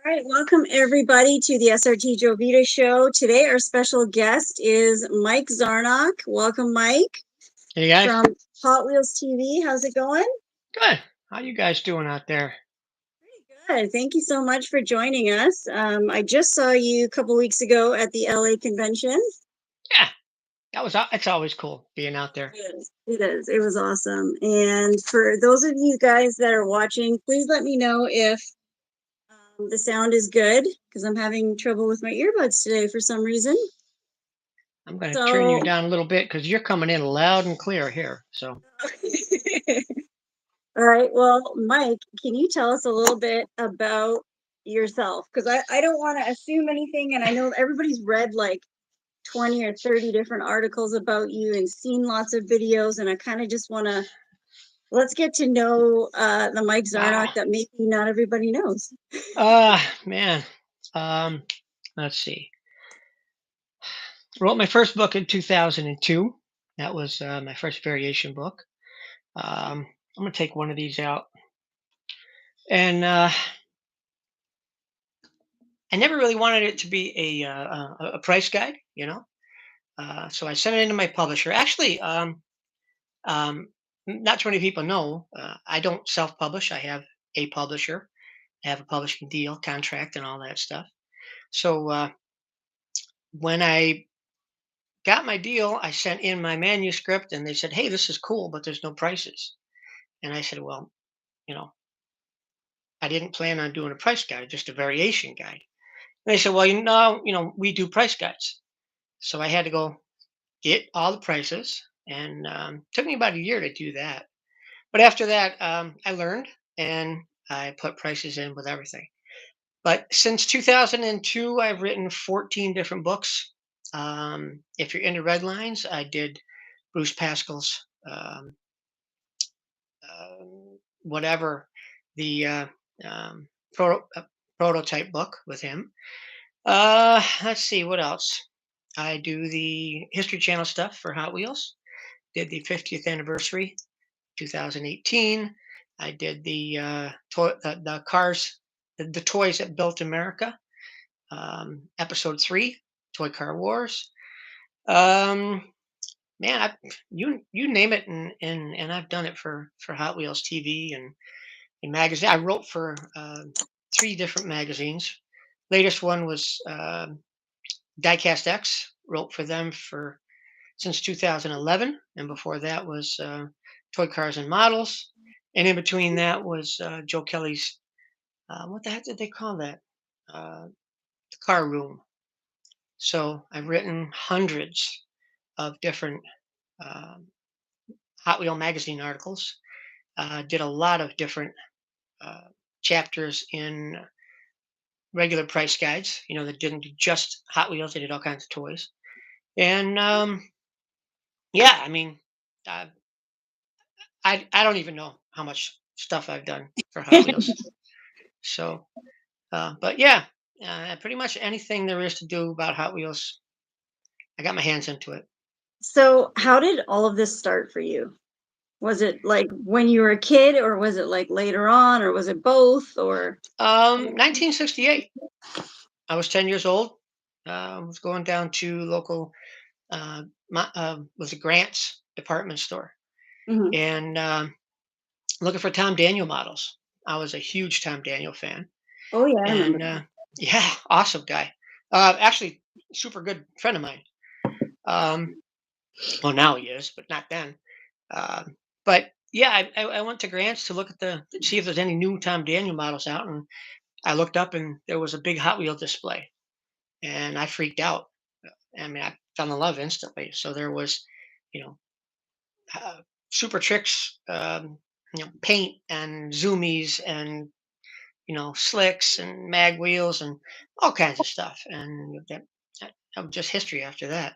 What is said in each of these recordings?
right, welcome everybody to the SRTJovita show. Today, our special guest is Mike Zarnock. Welcome, Mike, Hey guys, from HotWheels TV. How's it going? good. How you guys doing out there? Good. Thank you so much for joining us. I just saw you a couple weeks ago at the LA convention. Yeah, it's always cool being out there. It is. It is. It was awesome. And for those of you guys that are watching, please let me know if the sound is good because I'm having trouble with my earbuds today for some reason. I'm going to turn you So, down a little bit because you're coming in loud and clear here. So, all right. Well, Mike, can you tell us a little bit about yourself? Because I don't want to assume anything. And I know everybody's read like 20 or 30 different articles about you and seen lots of videos. And I kind of just want to let's get to know the Mike wow. Zarnock that maybe not everybody knows. Man. Um, let's see. Wrote my first book in 2002. That was my first variation book. I'm going to take one of these out. And I never really wanted it to be a price guide. So I sent it into my publisher. Actually, Um, not too many people know. I don't self-publish. I have a publisher. I have a publishing deal, contract, and all that stuff. So when I got my deal, I sent in my manuscript, and they said, "Hey, this is cool, but there's no prices." And I said, "Well, you know, I didn't plan on doing a price guide, just a variation guide." And they said, "Well, we do price guides." So I had to go get all the prices, and took me about a year to do that. But after that, I learned and I put prices in with everything. But since 2002, I've written 14 different books. If you're into red lines, I did Bruce Pascal's whatever the um, prototype book with him. Let's see what else. I do the History Channel stuff for Hot Wheels. Did the 50th anniversary 2018. I did the cars, the toys that built America, episode 3, Toy Car Wars. Um, Man, you name it, and I've done it for Hot Wheels TV and magazine. I wrote for 3 different magazines. Latest one was Diecast X. Wrote for them for since 2011, and before that was Toy Cars and Models, and in between that was Joe Kelly's what the heck did they call that? The Car Room. So I've written hundreds of different um, Hot Wheel magazine articles. Did a lot of different uh, chapters in regular price guides. That didn't do just Hot Wheels; they did all kinds of toys. And yeah, I mean, uh, I don't even know how much stuff I've done for Hot Wheels. So, but yeah, pretty much anything there is to do about Hot Wheels, I got my hands into it. So, how did all of this start for you? Was it like when you were a kid, or was it like later on, or was it both, or 1968. I was 10 years old. Was going down to local was a Grant's department store Mhm. and looking for Tom Daniel models. I was a huge Tom Daniel fan, Oh yeah, I remember and that. yeah, awesome guy. Actually, super good friend of mine. Um, well, now he is, but not then. Um, but yeah, I went to Grant's to look at see if there's any new Tom Daniel models out, and I looked up and there was a big Hot Wheel display, and I freaked out. I mean, I fell in love instantly. So there was, you know, uh, super tricks, paint and zoomies and slicks and mag wheels and all kinds of stuff, and that was just history. After that,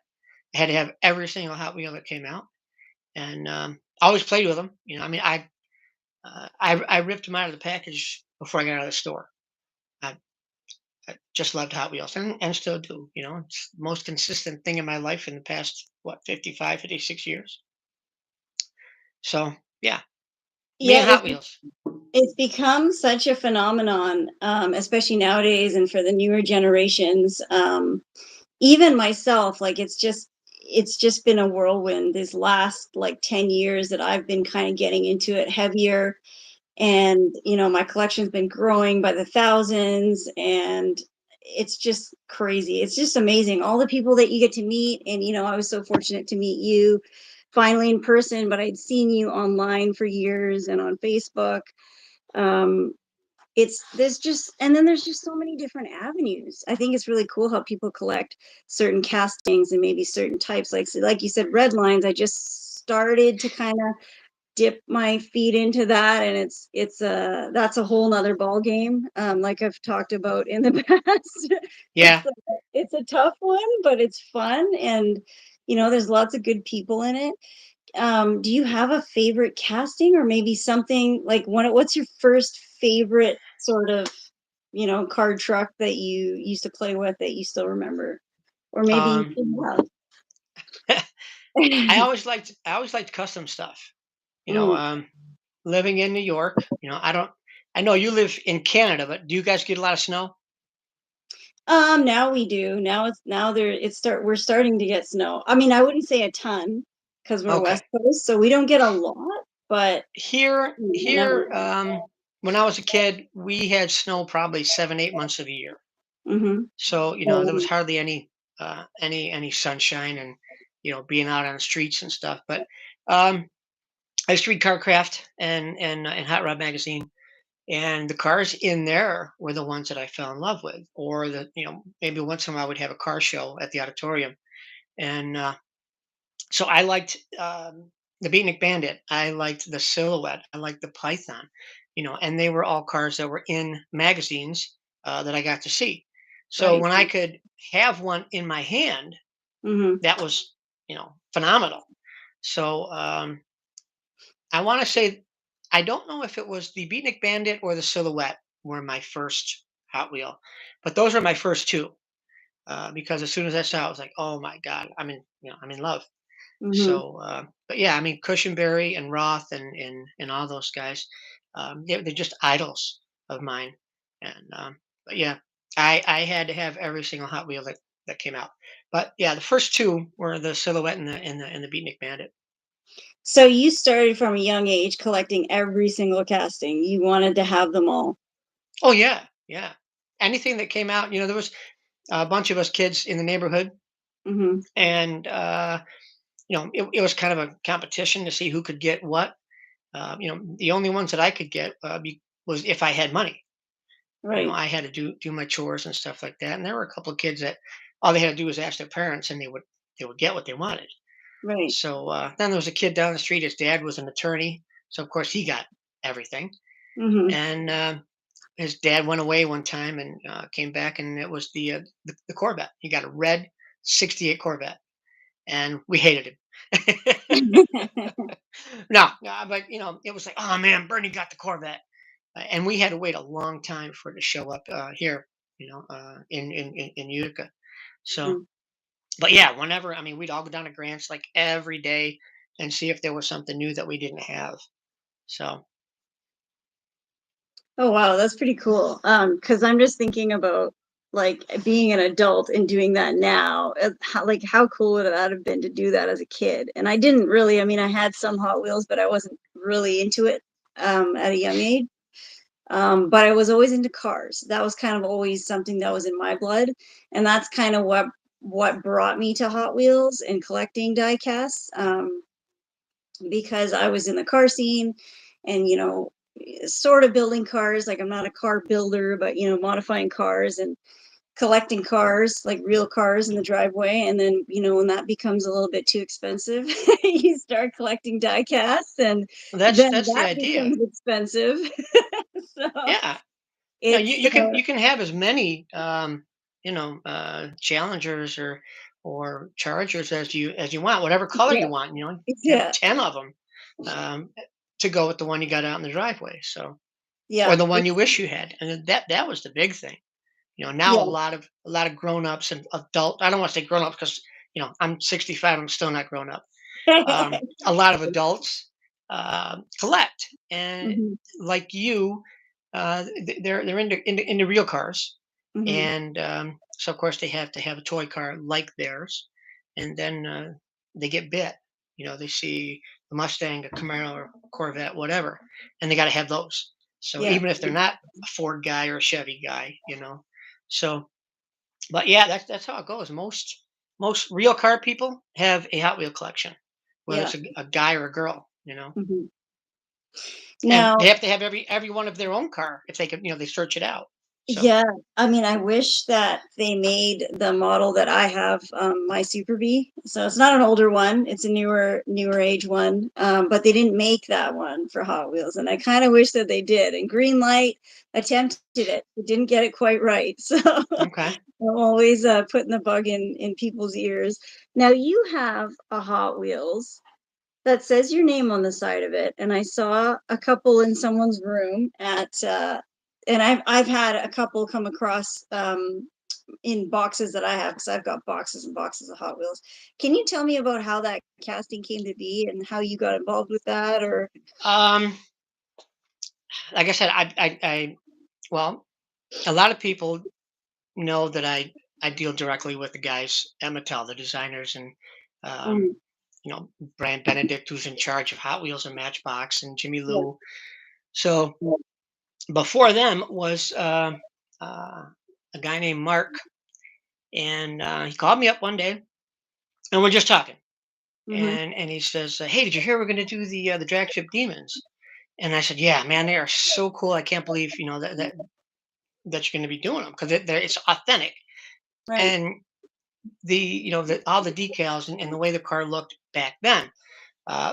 I had to have every single Hot Wheel that came out, and I always played with them. I mean, I ripped them out of the package before I got out of the store. I, I just loved Hot Wheels and still do. It's the most consistent thing in my life in the past, what, 55, 56 years. So, yeah. Me Yeah, and Hot Wheels. it's become such a phenomenon, especially nowadays and for the newer generations. Even myself, like it's just been a whirlwind this last like 10 years that I've been kind of getting into it heavier. And my collection's been growing by the thousands, and it's just crazy. It's just amazing all the people that you get to meet. And I was so fortunate to meet you finally in person, but I'd seen you online for years and on Facebook. um it's there's just and then there's just so many different avenues. I think it's really cool how people collect certain castings and maybe certain types, like you said, red lines. I just started to kind of dip my feet into that, and it's that's a whole nother ball game, like I've talked about in the past. Yeah. It's a tough one, but it's fun, and there's lots of good people in it. Do you have a favorite casting, or maybe something like what's your first favorite sort of card truck that you used to play with that you still remember, or maybe you Um, still I have? always liked custom stuff. You know, Mm. living in New York, I know you live in Canada, but do you guys get a lot of snow? Now we do. Now it's now there it's start we're starting to get snow. I mean, I wouldn't say a ton because we're Okay. West Coast, so we don't get a lot, but Here, nevertheless. when I was a kid, we had snow probably 7, 8 months of the year. Mm-hmm. So, there was Oh, hardly any sunshine and, being out on the streets and stuff. But um, I used to read Carcraft and Hot Rod magazine, and the cars in there were the ones that I fell in love with. Or maybe once in a while we'd have a car show at the auditorium, and so I liked the Beatnik Bandit. I liked the Silhouette. I liked the Python. And they were all cars that were in magazines that I got to see. So right. when I could have one in my hand, Mm-hmm. that was phenomenal. So I want to say, I don't know if it was the Beatnik Bandit or the Silhouette were my first Hot Wheel, but those are my first two. Because as soon as I saw it, I was like, "Oh my God, I'm in love." Mm-hmm. So, but yeah, I mean, Cushenberry and Roth and all those guys, they're just idols of mine. And but yeah, I had to have every single Hot Wheel that came out. But yeah, the first two were the Silhouette and the Beatnik Bandit. So you started from a young age collecting every single casting. You wanted to have them all. Oh yeah, yeah. Anything that came out, there was a bunch of us kids in the neighborhood, Mm-hmm. and it was kind of a competition to see who could get what. The only ones that I could get was if I had money. Right. I had to do my chores and stuff like that. And there were a couple of kids that all they had to do was ask their parents, and they would get what they wanted. Right. So then there was a kid down the street. His dad was an attorney, so of course he got everything. Mm-hmm. And his dad went away one time and came back, and it was the Corvette. He got a red '68 Corvette, and we hated him. No, but it was like, oh man, Bernie got the Corvette. And we had to wait a long time for it to show up here, in Utica. So, Mhm. but yeah, whenever, I mean, we'd all go down to Grants like every day and see if there was something new that we didn't have. So, Oh wow, that's pretty cool. Because I'm just thinking about like being an adult and doing that now. How cool would that have been to do that as a kid? And I didn't really. I mean, I had some Hot Wheels, but I wasn't really into it at a young age. But I was always into cars. That was kind of always something that was in my blood, and that's kind of what brought me to Hot Wheels and collecting die casts. Because I was in the car scene and, sort of building cars. Like I'm not a car builder, but, modifying cars and collecting cars, like real cars in the driveway. And then, when that becomes a little bit too expensive, you start collecting die casts, and that's then that's the that idea. becomes expensive. So Yeah. You, it's, you can you can have as many challengers or chargers as you want, whatever color yeah, you want. You have yeah, 10 of them um, to go with the one you got out in the driveway. So, or yeah, the one you it's, wish you had, and that was the big thing. Now yeah. a lot of grown-ups and adult, I don't want to say grown-ups because I'm 65, I'm still not grown up. A lot of adults collect. And Mhm. like you, they're into real cars, Mhm. and so of course they have to have a toy car like theirs, and then they get bit. They see a Mustang, a Camaro, or Corvette, whatever, and they got to have those. So Yeah. even if they're not a Ford guy or a Chevy guy, so but yeah, that's how it goes. Most real car people have a Hot Wheel collection, whether Yeah. it's a guy or a girl. Mhm. And Now, they have to have every one of their own car if they could, they search it out. So yeah, I mean, I wish that they made the model that I have, my Super Bee. So it's not an older one; it's a newer age one. But they didn't make that one for Hot Wheels, and I kind of wish that they did. And Greenlight attempted it didn't get it quite right. So okay. I'm always putting the bug in people's ears. Now you have a Hot Wheels that says your name on the side of it, and I saw a couple in someone's room and I've had a couple come across in boxes that I have because I've got boxes and boxes of Hot Wheels. Can you tell me about how that casting came to be and how you got involved with that? Or Um, like I said, well, a lot of people know that I deal directly with the guys at Mattel, the designers, and um, mm, Brian Benedict, who's in charge of Hot Wheels and Matchbox, and Jimmy yeah, Lou. So before them was uh, a guy named Mark, and he called me up one day, and we're just talking. mm-hmm, And he says, "Hey, did you hear we're going to do the drag strip demons?" And I said, "Yeah, man, they are so cool. I can't believe that you're going to be doing them because it's authentic." right, And all the decals and the way the car looked back then,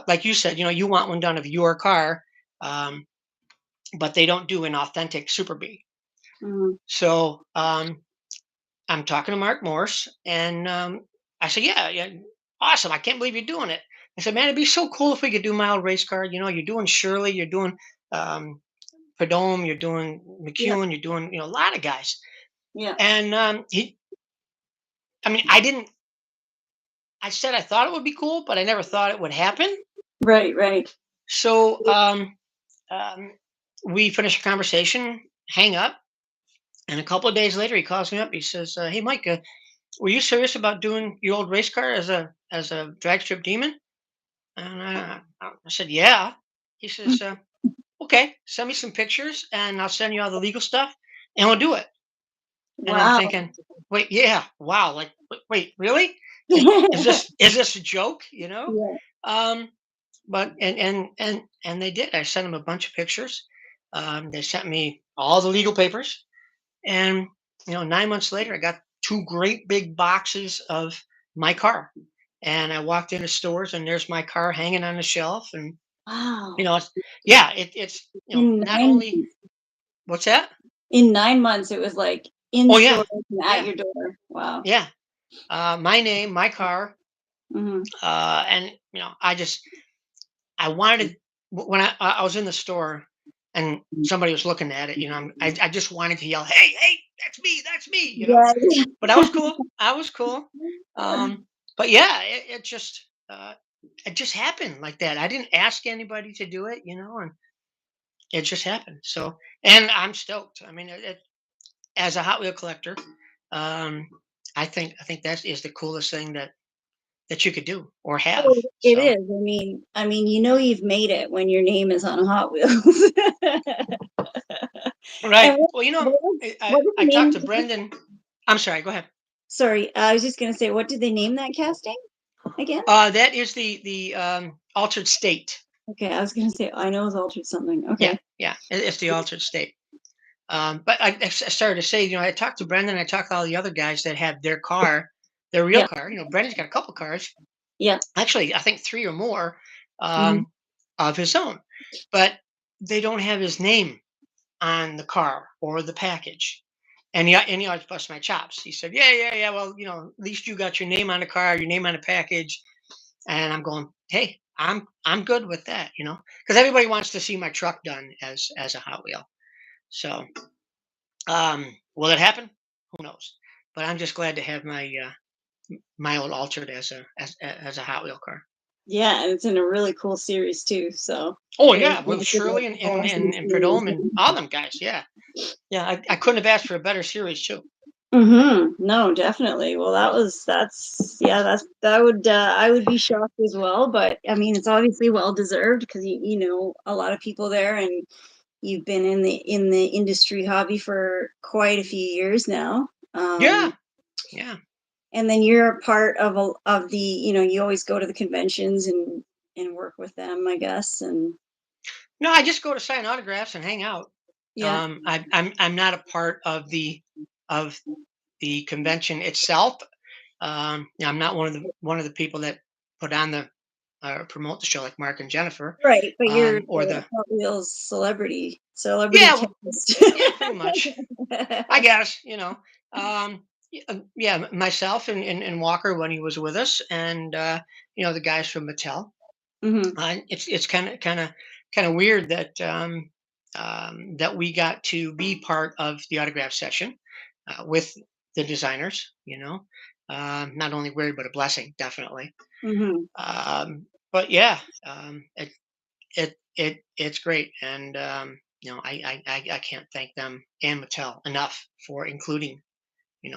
like you said, you want one done of your car, um, but they don't do an authentic Super Bee. mm-hmm, So I'm talking to Mark Morse, and I said, "Yeah, yeah, awesome! I can't believe you're doing it." I said, "Man, it'd be so cool if we could do my old race car. You're doing Shirley, you're doing um, Padome, you're doing yeah, McEwen, you're doing a lot of guys." yeah, And I mean, I didn't. I said I thought it would be cool, but I never thought it would happen. right, right, So um, we finished the conversation, hang up, and a couple of days later, he calls me up. He says, "Hey, Mike, were you serious about doing your old race car as a drag strip demon?" And I said, "Yeah." He says, "Okay, send me some pictures, and I'll send you all the legal stuff, and we'll do it." And I'm wow, thinking, "Wait, yeah, wow, like, wait, really? Is this a joke?" yeah, Um, but and they did. I sent them a bunch of pictures. They sent me all the legal papers, and 9 months later, I got two great big boxes of my car. And I walked into stores, and there's my car hanging on the shelf, and wow. it's yeah, it's In not nine only what's that? in 9 months, it was like in Oh yeah, stores and at yeah, your door. Wow. yeah. My name, my car, Mhm. and I wanted when I was in the store and somebody was looking at it. I just wanted to yell, "Hey, hey, that's me." Yeah. But I was cool. I was cool. Um, but yeah, it just happened like that. I didn't ask anybody to do it, and it just happened. So, and I'm stoked. I mean, as a Hot Wheel collector, um, I think that is the coolest thing that you could do or have. Well, it So, is. I mean, you've made it when your name is on Hot Wheels. And right. what Well, what was I what I, was the I talked name to of the Brendan. I'm sorry. Go ahead. sorry, I was just gonna say, what did they name that casting again? That is the altered state. Okay, I was gonna say, I know it's altered something. Yeah, Okay. yeah. It's the altered state. But I started to say, I talked to Brendan. I talked to all the other guys that have their real Yeah, car. Brendan's got a couple cars. yeah. Actually, I think three or more Mhm. um, of his own, but they don't have his name on the car or the package. And he always busts my chops. He said, "Yeah, yeah, yeah. Well, at least you got your name on the car, your name on the package." And I'm going, "Hey, I'm good with that, because everybody wants to see my truck done as a Hot Wheel. So, will it happen? Who knows? But I'm just glad to have my old altered as a Hot Wheel car. Yeah, and it's in a really cool series too. So Oh it yeah, with was a Shirley and series. Prudhomme and all them guys. Yeah, yeah. I couldn't have asked for a better series too. No, definitely. Well, that's yeah, that would I would be shocked as well, but I mean, it's obviously well deserved because you know a lot of people there, and you've been in the industry hobby for quite a few years now. Yeah, yeah. And then you're a part of of the, you know, you always go to the conventions and work with them, I guess, and No, I just go to sign autographs and hang out. yeah. I'm not a part of the convention itself. Yeah, I'm not one of the people that put on the promote the show like Mark and Jennifer, Right, but you're or the the Hot Wheels celebrity yeah, cast. yeah, pretty much. I guess yeah, myself and Walker when he was with us, and the guys from Mattel. Mhm. It's kind of weird that that we got to be part of the autograph session with the designers. Not only weird but a blessing, definitely. Mhm. But yeah, it's great, and I can't thank them and Mattel enough for including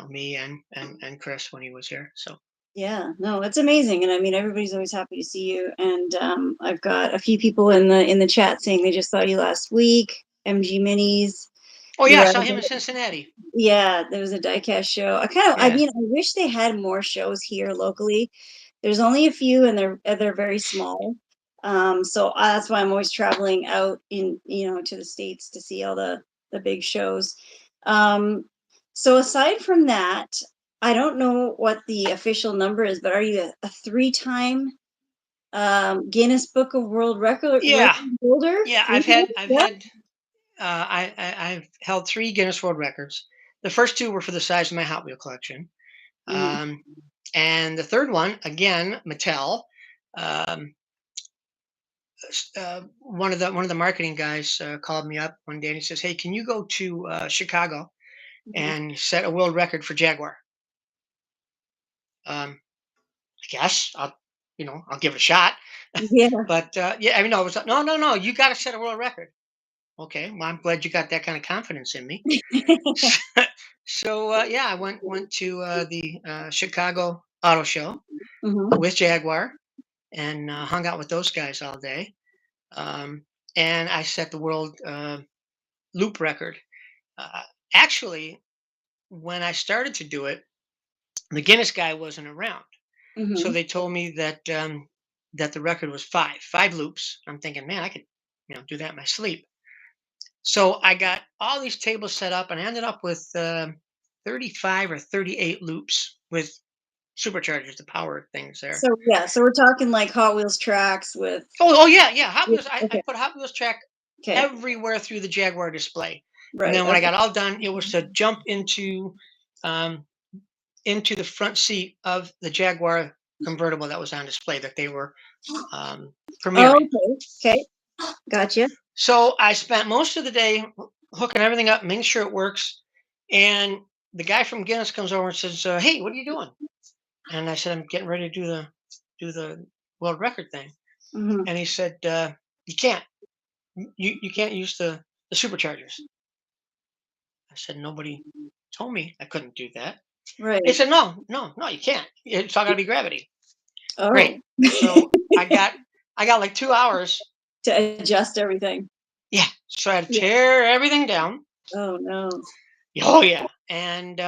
me and Chris when he was here. So Yeah, no, it's amazing, and I mean, everybody's always happy to see you, and, I've got a few people in the chat saying they just saw you last week, MG Minis, oh yeah, you I were at saw a him in Cincinnati. yeah, there was a diecast show. I Yeah. mean, I wish they had more shows here locally. There's only a few, and they're very small. So that's why I'm always traveling out in, you know, to the States to see all the big shows. Um, so aside from that, I don't know what the official number is, but are you a three-time Guinness Book of World Record Yeah, holder? yeah. Three times? I've Yeah. had I've held three Guinness World Records. The first two were for the size of my Hot Wheel collection, Mhm. um, and the third one again Mattel. Um, one of the marketing guys called me up one day and he says, "Hey, can you go to Chicago Mhm. and set a world record for Jaguar?" I guess I'll give it a shot. Yeah. But yeah, I mean, no, it was like, no, no, no. You got to set a world record. Okay, well, I'm glad you got that kind of confidence in me. So yeah, I went to the Chicago Auto Show Mhm. with Jaguar and hung out with those guys all day. Um, and I set the world loop record. Uh, Actually, when I started to do it, the Guinness guy wasn't around, so Mhm. they told me that the record was five loops. I'm thinking, man, I could do that in my sleep. So I got all these tables set up, and I ended up with 35 or 38 loops with superchargers, the power things there. So, yeah, so we're talking like Hot Wheels tracks with Oh yeah, yeah. Hot yeah, Wheels. I okay, put Hot Wheels track okay, everywhere through the Jaguar display, and right, then when I okay. got all done, it was to jump um, into the front seat of the Jaguar convertible that was on display that they were um, Oh, premiering. okay, gotcha. So I spent most of the day hooking everything up, making sure it works. And the guy from Guinness comes over and says, "Hey, what are you doing?" And I said, "I'm getting ready to do the world record thing." Mhm, And he said, "You can't. You can't use the superchargers." I said, "Nobody told me I couldn't do that." He right. said, "No, no, no, you can't. It's all got to be gravity." Oh, Great. So I got like 2 hours. to adjust everything. Yeah. So I had to Yeah. tear everything down. Oh, no. Oh yeah. And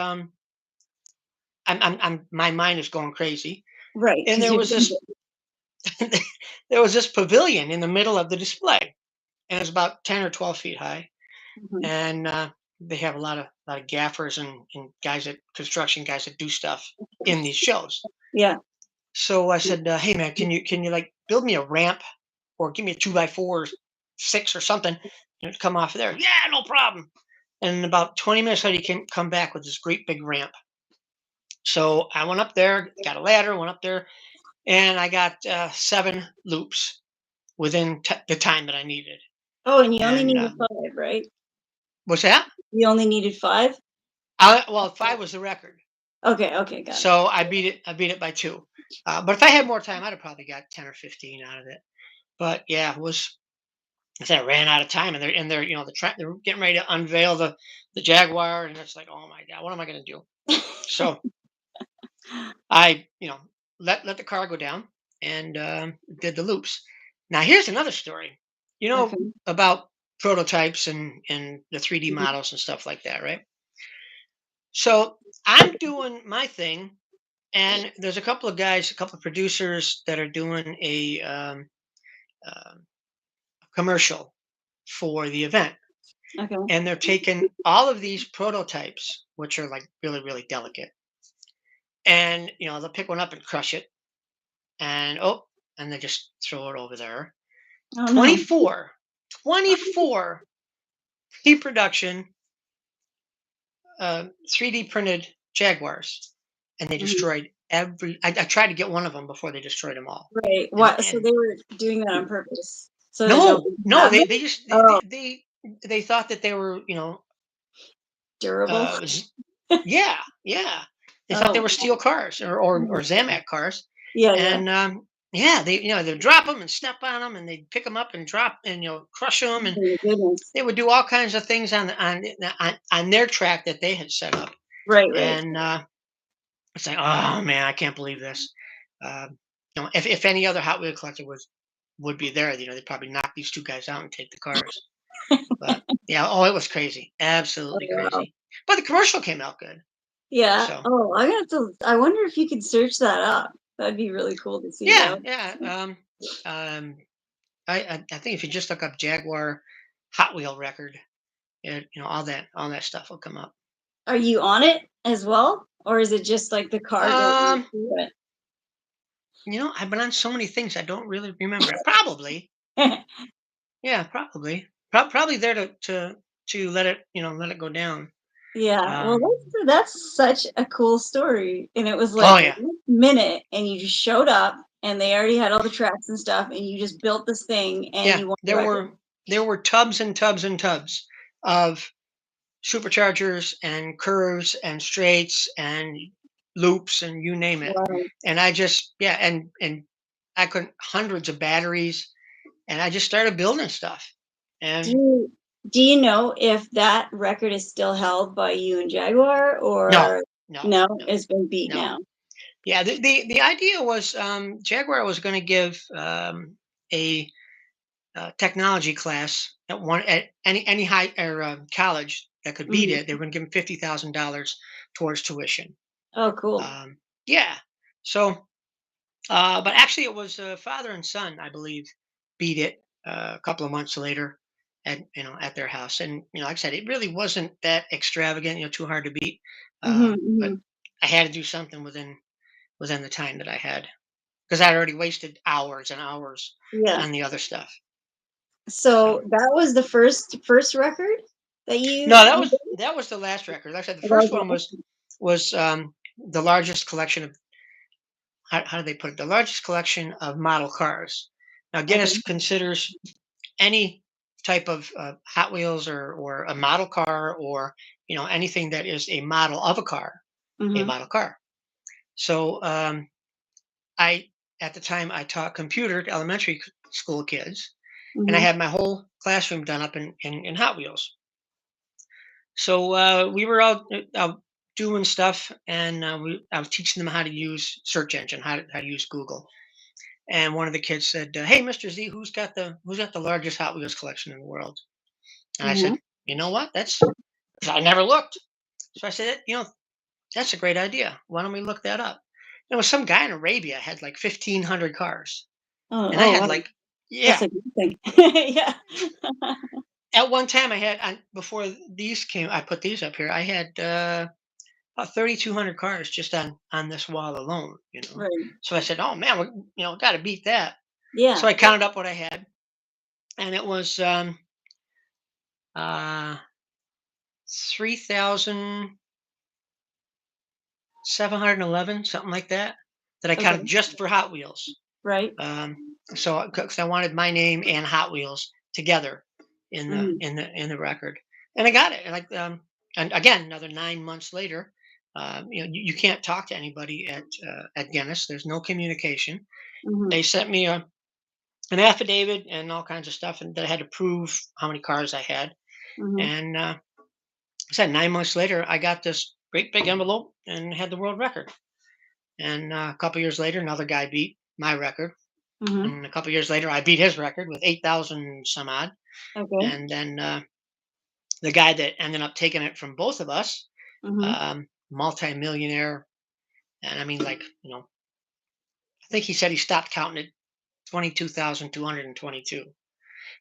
my mind is going crazy. Right, And because there you've was done this it. there was this pavilion in the middle of the display, and it was about 10 or 12 feet high. Mhm. And they have a lot of gaffers and guys that construction guys that do stuff in these shows. Yeah. So I said, "Hey man, can you like build me a ramp or give me a 2x4 or six or something, to come off of there?" "Yeah, no problem." And in about 20 minutes later, he came come back with this great big ramp. So I went up there, got a ladder, went up there, and I got 7 loops within the time that I needed. Oh, and you only And needed 5, right? what's that? You only needed 5? Well, 5 was the record. Okay, okay, got it. So I beat it by 2. But if I had more time, I'd have probably got 10 or 15 out of it. But yeah, it was I said I ran out of time, and they're getting ready to unveil the Jaguar, and it's like, oh my god, what am I going to do? So I, let the car go down and did the loops. Now here's another story. You know Okay. about prototypes and the 3D Mhm. models and stuff like that, right? So I'm doing my thing, and there's a couple of guys, a couple of producers that are doing um, a commercial for the event, Okay. and they're taking all of these prototypes, which are like really, really delicate, and they'll pick one up and crush it, and and they just throw it over there. Oh, no. 24, 24 pre-production 3D printed Jaguars, and they Mhm. destroyed every. I tried to get one of them before they destroyed them all, Right. and What? So and they were doing that on purpose so that no, nobody can no, have them? they just Oh, they thought that they were durable. uh, z- yeah, yeah, they thought they Oh, were steel cars or oh, Zamak cars, yeah, yeah. and yeah, they'd drop them and step on them, and they'd pick them up and drop and crush them, and Oh my goodness. they would do all kinds of things on their track that they had set up, Right, right. and it's like, oh man, I can't believe this. If any other Hot Wheel collector would be there, they'd probably knock these two guys out and take the cars. But yeah, oh, it was crazy, Oh, absolutely wow. crazy. But the commercial came out good, Yeah. so Oh, I got to. I wonder if you could search that up. That'd be really cool to see yeah, that. yeah. Um, I think if you just look up Jaguar Hot Wheel record, all that stuff will come up. Are you on it as well, or is it just like the car going Um, through I've been on so many things I don't really remember it. Probably, it? yeah, probably, probably there to let it go down. Yeah, well, Um, that's such a cool story, and it was oh like yeah, last minute, and you just showed up, and they already had all the tracks and stuff, and you just built this thing, and yeah. you won the There record. were there were tubs and tubs and tubs of superchargers and curves and straights and loops and you name it. Wow. And I just yeah, and I could hundreds of batteries, and I just started building stuff. Do And you do you know if that record is still held by you and Jaguar, no, or no, no, no, it's been beat no. now? Yeah, the idea was Jaguar was going to give a technology class at any high or college that could beat Mhm. it. They were going to give them $50,000 towards tuition. Oh, cool. Um, yeah. So, but actually, it was father and son, I believe, beat it a couple of months later at their house. And like I said, it really wasn't that extravagant, too hard to beat. Mhm, But mhm. I had to do something within the time that I had because I already wasted hours and hours Yeah. on the other stuff. So So that was the first record that no, that you was did? that was the last record. Like I said, the Or that first was one the was the largest collection of how do they put it? The largest collection of model cars. Now, Guinness Okay. considers any type of Hot Wheels or a model car or anything that is a model of a Mhm, model car. So I at the time I taught computer to elementary school kids, and I mhm, had my whole classroom done up in Hot Wheels. So we were all out doing stuff, and I was teaching them how to use search engine, how to use Google. And one of the kids said, "Hey, Mr. Z, who's got the largest Hot Wheels collection in the world?" And I mhm. said, "You know what? I never looked." So I said, "That's a great idea. Why don't we look that up?" There was some guy in Arabia had like 1,500 cars, Oh, and I oh, had wow. like That's yeah. a good thing. Yeah. At one time, before these came. I put these up here. I had about 3,200 cars just on this wall alone. Right. So I said, "Oh man, got to beat that." So Yeah. I counted up what I had, and it was uh, 3,711, something like that. That I Okay. counted just for Hot Wheels. Right. So because I wanted my name and Hot Wheels together in the Mhm. in the in the record, and I got it. And again, another 9 months later. You can't talk to anybody at Guinness. There's no communication. Mhm. They sent me an affidavit and all kinds of stuff, and that I had to prove how many cars I had. Mhm. And I said 9 months later, I got this great big envelope and had the world record. And a couple years later, another guy beat my record. Mhm. And a couple years later, I beat his record with 8,000 some odd. Okay. And then the guy that ended up taking it from both of us, Mhm. multi-millionaire, and I mean, like, I think he said he stopped counting at 22,222.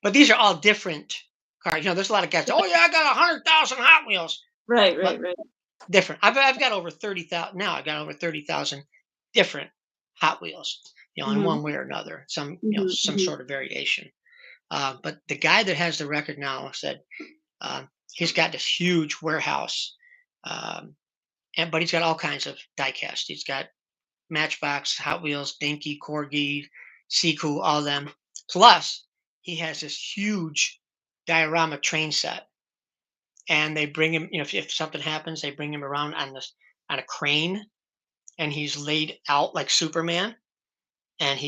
But these are all different cars. There's a lot of guys. Oh yeah, I got 100,000 Hot Wheels, Right, but right, right. different. I've got over 30,000 now. I've got over 30,000 different Hot Wheels. In Mhm. one way or another, Mhm. some Mhm. sort of variation. But the guy that has the record now said he's got this huge warehouse, um, but he's got all kinds of diecast. He's got Matchbox, Hot Wheels, Dinky, Corgi, Seacool, all them. Plus, he has this huge diorama train set, and they bring him. If something happens, they bring him around on a crane, and he's laid out like Superman. And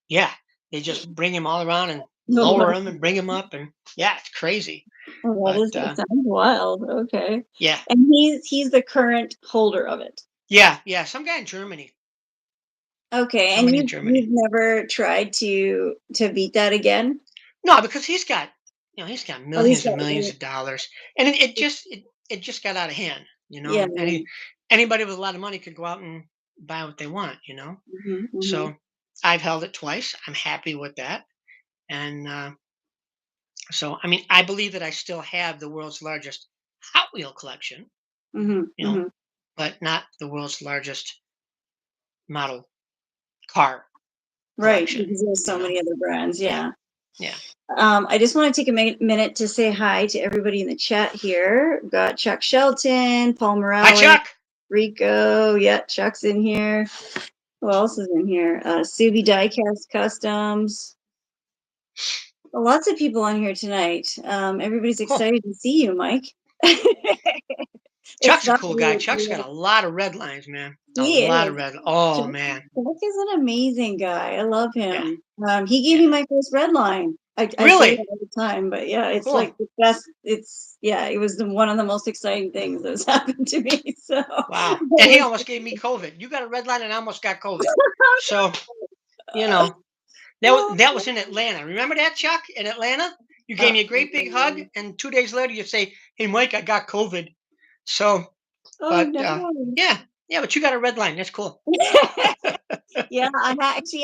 yeah, they just bring him all around and Oh, wow. lower him and bring him up, and yeah, it's crazy. Oh, But that sounds wild. Okay. yeah, And he's the current holder of it. yeah, yeah. Some guy in Germany. Okay, and Somebody in you've Germany. never tried to beat that again? No, because he's got At least millions and millions that of dollars, and it just got out of hand, yeah. and anybody with a lot of money could go out and buy what they want. Mhm, mhm, So I've held it twice. I'm happy with that, and so I mean, I believe that I still have the world's largest Hot Wheel collection, mhm, you know, mhm. but not the world's largest model car Right, collection. because there's You so know, many other brands, yeah, yeah. yeah. I just wanna take a minute to say hi to everybody in the chat here. We've got Chuck Shelton, Paul Hi, Morales, Chuck. Rico, yeah, Chuck's in here. Who else is in here? Subi Diecast Customs. Lots of people on here tonight. Everybody's Cool. excited to see you, Mike. It's Chuck's a not cool guy. weird. Chuck's got a lot of red lines, man. A He lot of is. red. Oh Chuck man. Chuck is an amazing guy. I love Yeah. him. He gave Yeah. me my first red line. I say that Really? all the time, but yeah, it's Cool. like the best. It was one of the most exciting things that's happened to me. So Wow. it And he was almost gave me COVID. You got a red line and I almost got COVID. So, you uh, know, that was in Atlanta. Remember that, Chuck? In Atlanta? You gave uh, me a great big hug, and 2 days later you say, "Hey Mike, I got COVID." So, oh but no. yeah. Yeah, but you got a red line. That's cool. Yeah, I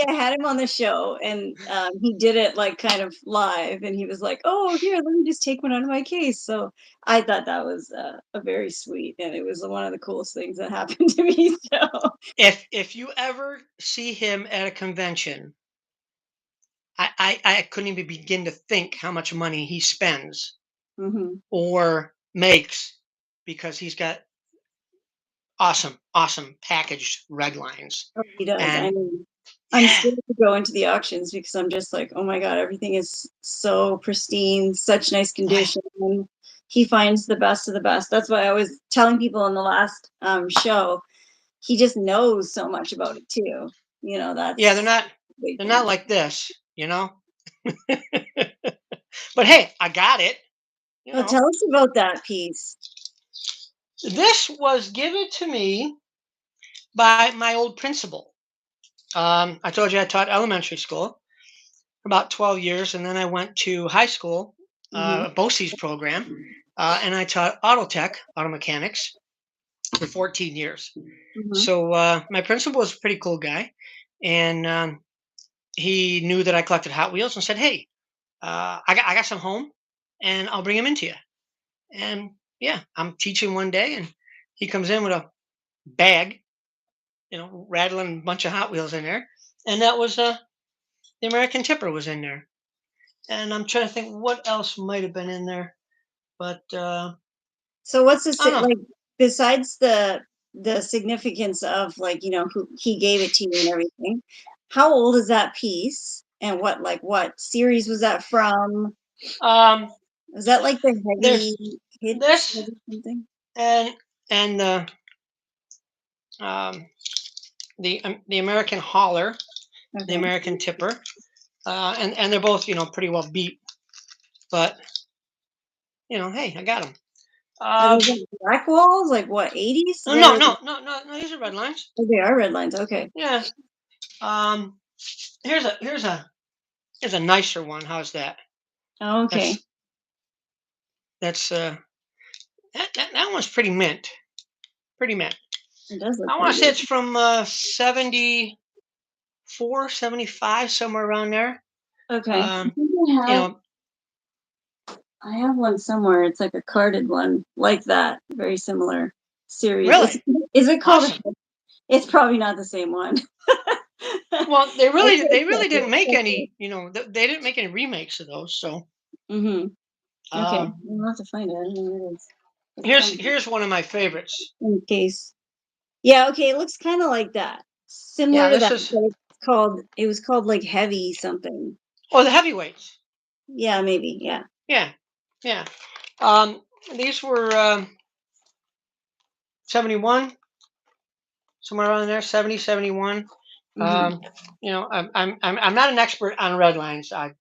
had him on the show, and he did it like kind of live, and he was like, "Oh, here, let me just take one out of my case." So I thought that was a very sweet, and it was one of the coolest things that happened to me. So If you ever see him at a convention, I couldn't even begin to think how much money he spends mhm. or makes because he's got awesome, awesome packaged red lines. Oh, he does. I And mean, I'm yeah, scared to go into the auctions because I'm just like, oh my god, everything is so pristine, such nice oh yeah, condition. And he finds the best of the best. That's why I was telling people in the last show. He just knows so much about it too. yeah, they're That's not a big they're not thing. like this. But hey, I got it. You Oh, know, tell us about that piece. this was given to me by my old principal. I told you I taught elementary school for about 12 years, and then I went to high school, Mhm, a BOCES program, and I taught auto tech, auto mechanics, for 14 years. mhm. So my principal was a pretty cool guy, and he knew that I collected Hot Wheels and said, "Hey, I got some home, and I'll bring them into you." And yeah, I'm teaching one day, and he comes in with a bag, rattling a bunch of Hot Wheels in there, and that was the American Tipper was in there. And I'm trying to think what else might have been in there, but So what's I don't know. like besides the significance of like, who he gave it to you and everything? How old is that piece? And what series was that from? Um, Is that like the there's heavy hits this or something? and and um, the American Hauler, the Okay. American Tipper, and they're both pretty well beat. But hey, I got them. Are those like black walls? Like what, 80s? No, What no, are they? no, no, no, no. These are red lines. Oh, they are red lines. Okay. Yeah. Um, here's a nicer one. How's that? Oh, okay. That's that's that one's pretty mint. Pretty mint. It does look I want pretty to say good. it's from 74, 75, somewhere around there. Okay. Um, you have know, I have one somewhere. It's like a carded one like that. Very similar series. really Is it called? awesome. It's probably not the same one. Well, they really didn't make any. They didn't make any remakes of those. So Mm-hmm. Okay. um, We'll have to find it. I don't know where it is. It's here's somewhere here's one of my favorites. in case. Yeah, okay. It looks kind of like that. Yeah, Similar to this that, is but it was called like heavy something. the heavyweights. Yeah, maybe. Yeah. Yeah, yeah. Um, these were 71, somewhere around there, 70, 71. Mm-hmm. Um, I'm not an expert on red lines. I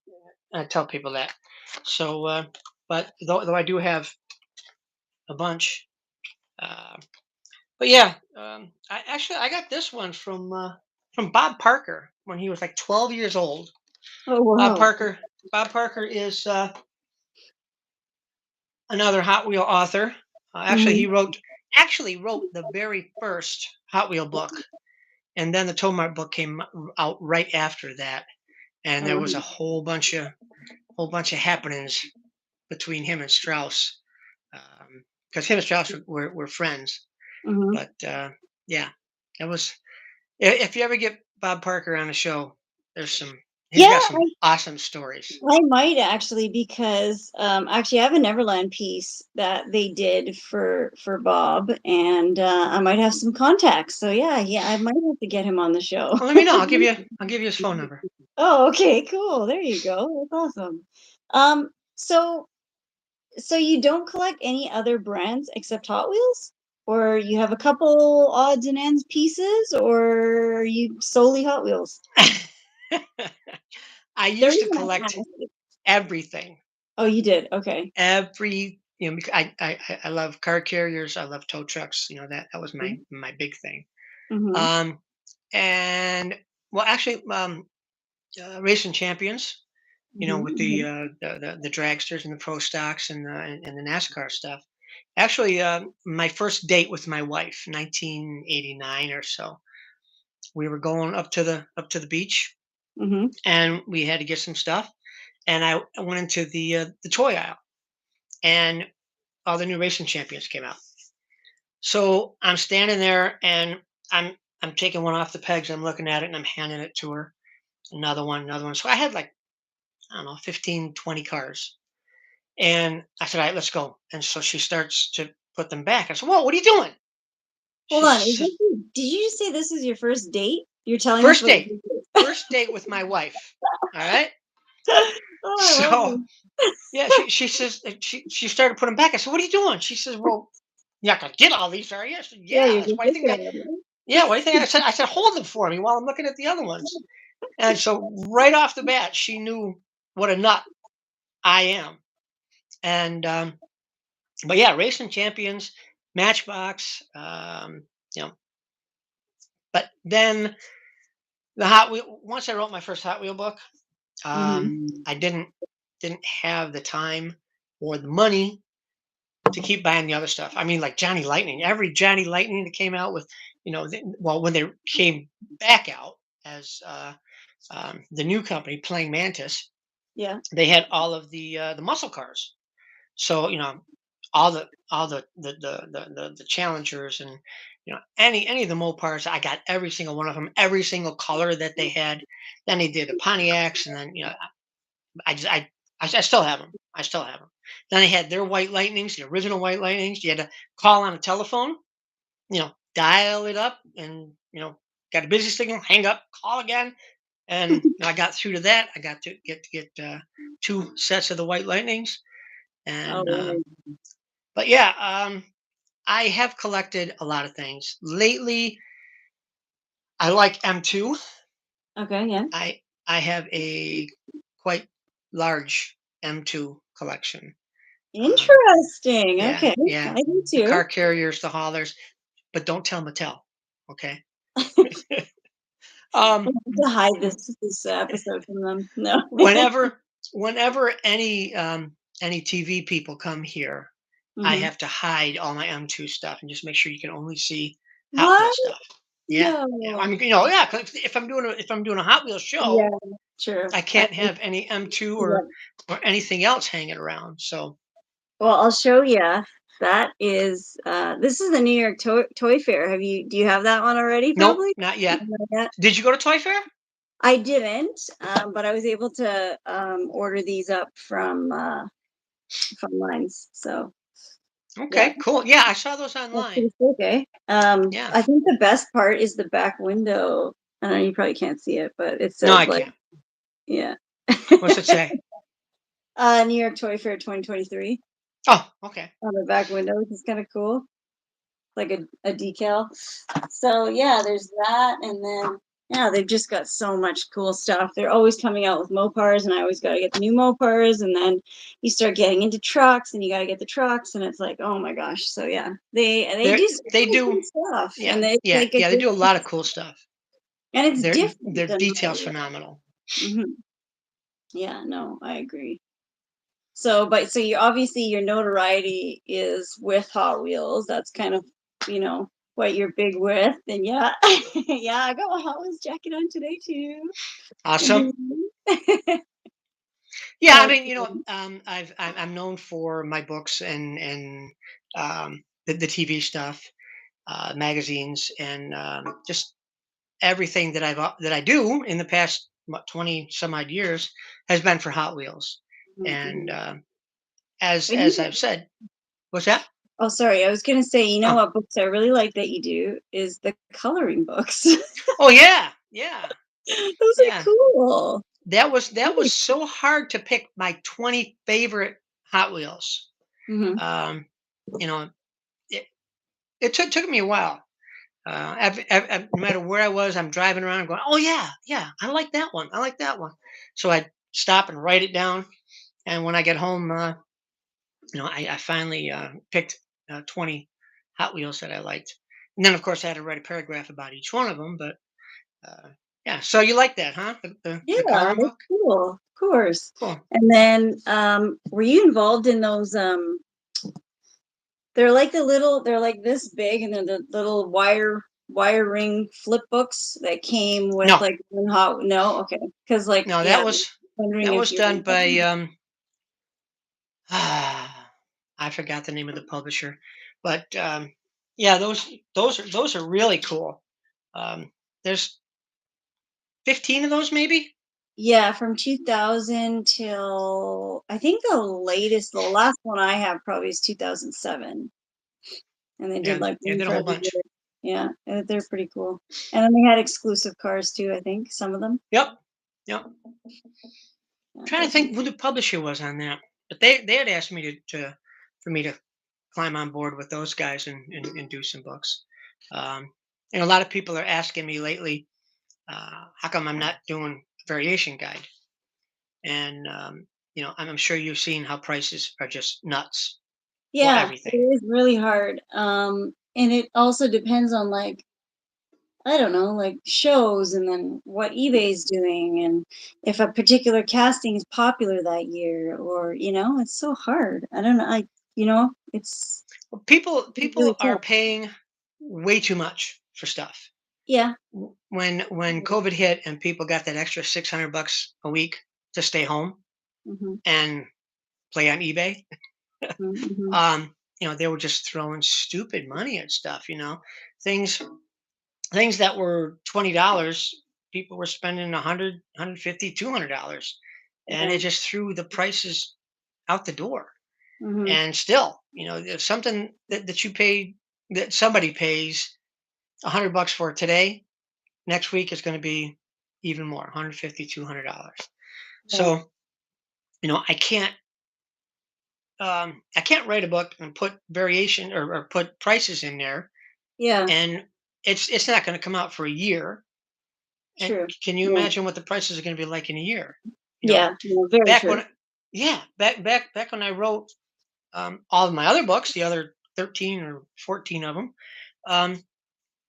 tell people that. So, but though I do have a bunch. Uh, but yeah, I got this one from Bob Parker when he was like 12 years old. Oh, Bob wow. Parker. Bob Parker is another Hot Wheel author. Mm-hmm. Actually wrote the very first Hot Wheel book, and then the Tomart book came out right after that. And there was a whole bunch of happenings between him and Strauss, because him and Strauss were friends. Mm-hmm. But yeah, it was. If you ever get Bob Parker on the show, there's some. He's got Yeah, some awesome stories. I might actually because actually I have a Neverland piece that they did for Bob, and I might have some contacts. So yeah, I might have to get him on the show. Well, let me know. I'll give you his phone number. Oh, okay, cool. There you go. That's awesome. So you don't collect any other brands except Hot Wheels, or you have a couple odds and ends pieces, or are you solely Hot Wheels? I The used to reason I collect asked. everything. Oh, you did. Okay. Because I love car carriers. I love tow trucks. That was my big thing. Mm-hmm. Um, and well, actually, racing champions. With Mm-hmm. the dragsters and the pro stocks and the NASCAR stuff. Actually, my first date with my wife, 1989 or so. We were going up to the beach, Mm-hmm. and we had to get some stuff. And I went into the toy aisle, and all the new racing champions came out. So I'm standing there, and I'm taking one off the pegs. I'm looking at it, and I'm handing it to her. Another one, another one. So I had like, I don't know, 15, 20 cars. And I said, all right, let's go. And so she starts to put them back. I said, whoa, what are you doing? Hold She on. says, Did you just say this is your first date? You're telling us first what date, this is. first date with my wife. All right. Oh, I love So this. yeah, she says she started putting them back. I said, what are you doing? She says, well, you're not gonna get all these, are you? I said, Yeah, yeah. you're That's just why I think looking that. at it. Yeah, what do you think? I said, hold them for me while I'm looking at the other ones. And so right off the bat, she knew what a nut I am. And but yeah, racing champions, Matchbox, you know. But then the Hot Wheel. Once I wrote my first Hot Wheel book, Mhm. I didn't have the time or the money to keep buying the other stuff. I mean, like Johnny Lightning. Every Johnny Lightning that came out with, well, when they came back out as the new company, Playing Mantis, Yeah. they had all of the muscle cars. So all the challengers, and any of the Mopars. I got every single one of them, every single color that they had. Then they did the Pontiacs, and then I just I still have them. I still have them. Then they had their White Lightnings, the original White Lightnings. You had to call on a telephone, dial it up, and got a busy signal, hang up, call again, and I got through to that. I got to get two sets of the White Lightnings, Oh, and wow. but yeah, I have collected a lot of things lately. I like M2. Okay, yeah. I have a quite large M2 collection. Um, Interesting. yeah, Okay. yeah. I do The too. car carriers, the haulers, but don't tell Mattel, okay? I Um, have to hide this episode from them. No. whenever whenever any TV people come here, I Hmm. have to hide all my M2 stuff and just make sure you can only see Hot Wheel What? stuff. Yeah, yeah. I No. mean, yeah. 'Cause if I'm doing a Hot Wheels Yeah, show, true. I can't have any M2 Yeah. or anything else hanging around. So Well, I'll show you. That is this is the New York Toy Fair. Do you have that one already nope, probably? not yet. Not yet? Did you go to Toy Fair? I didn't, but I was able to order these up from lines. So yeah, Okay, cool. Yeah, I saw those that's online. pretty cool. Okay. Yeah. I think the best part is the back window. I know you probably can't see it, but it No, says I like, can't. yeah. What's it say? New York Toy Fair 2023 Oh, okay. on the back window, which is kind of cool, like a decal. So yeah, there's that, and then yeah, they've just got so much cool stuff. They're always coming out with Mopars, and I always got to get the new Mopars, and then you start getting into trucks, and you got to get the trucks, and it's like, oh my gosh. So yeah, they do so They many do. cool stuff, Yeah, and it's yeah, like a yeah. They do a lot of cool stuff. and it's different Their than details phenomenal. yeah, no, I agree. So, but so you obviously your notoriety is with Hot Wheels. That's kind of, you know, what you're big with. And yeah, yeah, I got my Hot Wheels jacket on today too. Awesome. Mhm. Yeah, I That's mean, good. I'm known for my books and the TV stuff, magazines, and just everything that I do in the past 20 some odd years has been for Hot Wheels. Mhm, And mhm. But as I've said, what's that? oh, sorry, I was gonna say, you know Oh, what books I really like that you do is the coloring books. oh yeah, yeah, Those are yeah. cool. That was so hard to pick my 20 favorite Hot Wheels. Mm-hmm. Um, you know, it, it took me a while. No matter where I was, I'm driving around going, "Oh yeah, yeah, I like that one. I like that one." So I stop and write it down, and when I get home, I finally picked 20 Hot Wheels that I liked, and then of course I had to write a paragraph about each one of them. But uh, yeah, so you like that, huh? The Yeah, coloring that's book, cool. Of course. cool. And then, were you involved in those? They're like this big, and they're the little wire ring flip books that came with No, like one hot. No, okay, because like no, yeah, wondering that if was you were done involved by in I forgot the name of the publisher, but yeah, those are really cool. There's 15 of those, maybe. yeah, from 2000 till I think the last one I have probably is 2007, and they did Yeah, like yeah, one did a for whole every bunch. year. Yeah, they're pretty cool. And then they had exclusive cars too. I think some of them. Yep, yep. Yeah, Trying to those are think who the publisher was on that, but they had asked me to for me to climb on board with those guys and do some books. Um, and a lot of people are asking me lately, how come I'm not doing a variation guide? And I'm sure you've seen how prices are just nuts for yeah, it everything. is really hard. And it also depends on like I don't know, like shows and then what eBay's doing and if a particular casting is popular that year or it's so hard. I don't know. It's Well, really people are tough. paying way too much for stuff. Yeah. When COVID hit and people got that extra $600 a week to stay home Mm-hmm, and play on eBay, mm-hmm. they were just throwing stupid money at stuff. Things things that were $20, people were spending 100, 150, $200, and Yeah. it just threw the prices out the door. Mm-hmm. And still, if something that you paid that somebody pays $100 for today, next week is going to be even more, 150, $200. Yeah. So, I can't write a book and put variation or put prices in there, Yeah. and it's not going to come out for a year. And True. can you Yeah. imagine what the prices are going to be like in a year? You know, Yeah. No, very back true. when, yeah, back when I wrote all of my other books, the other 13 or 14 of them, um,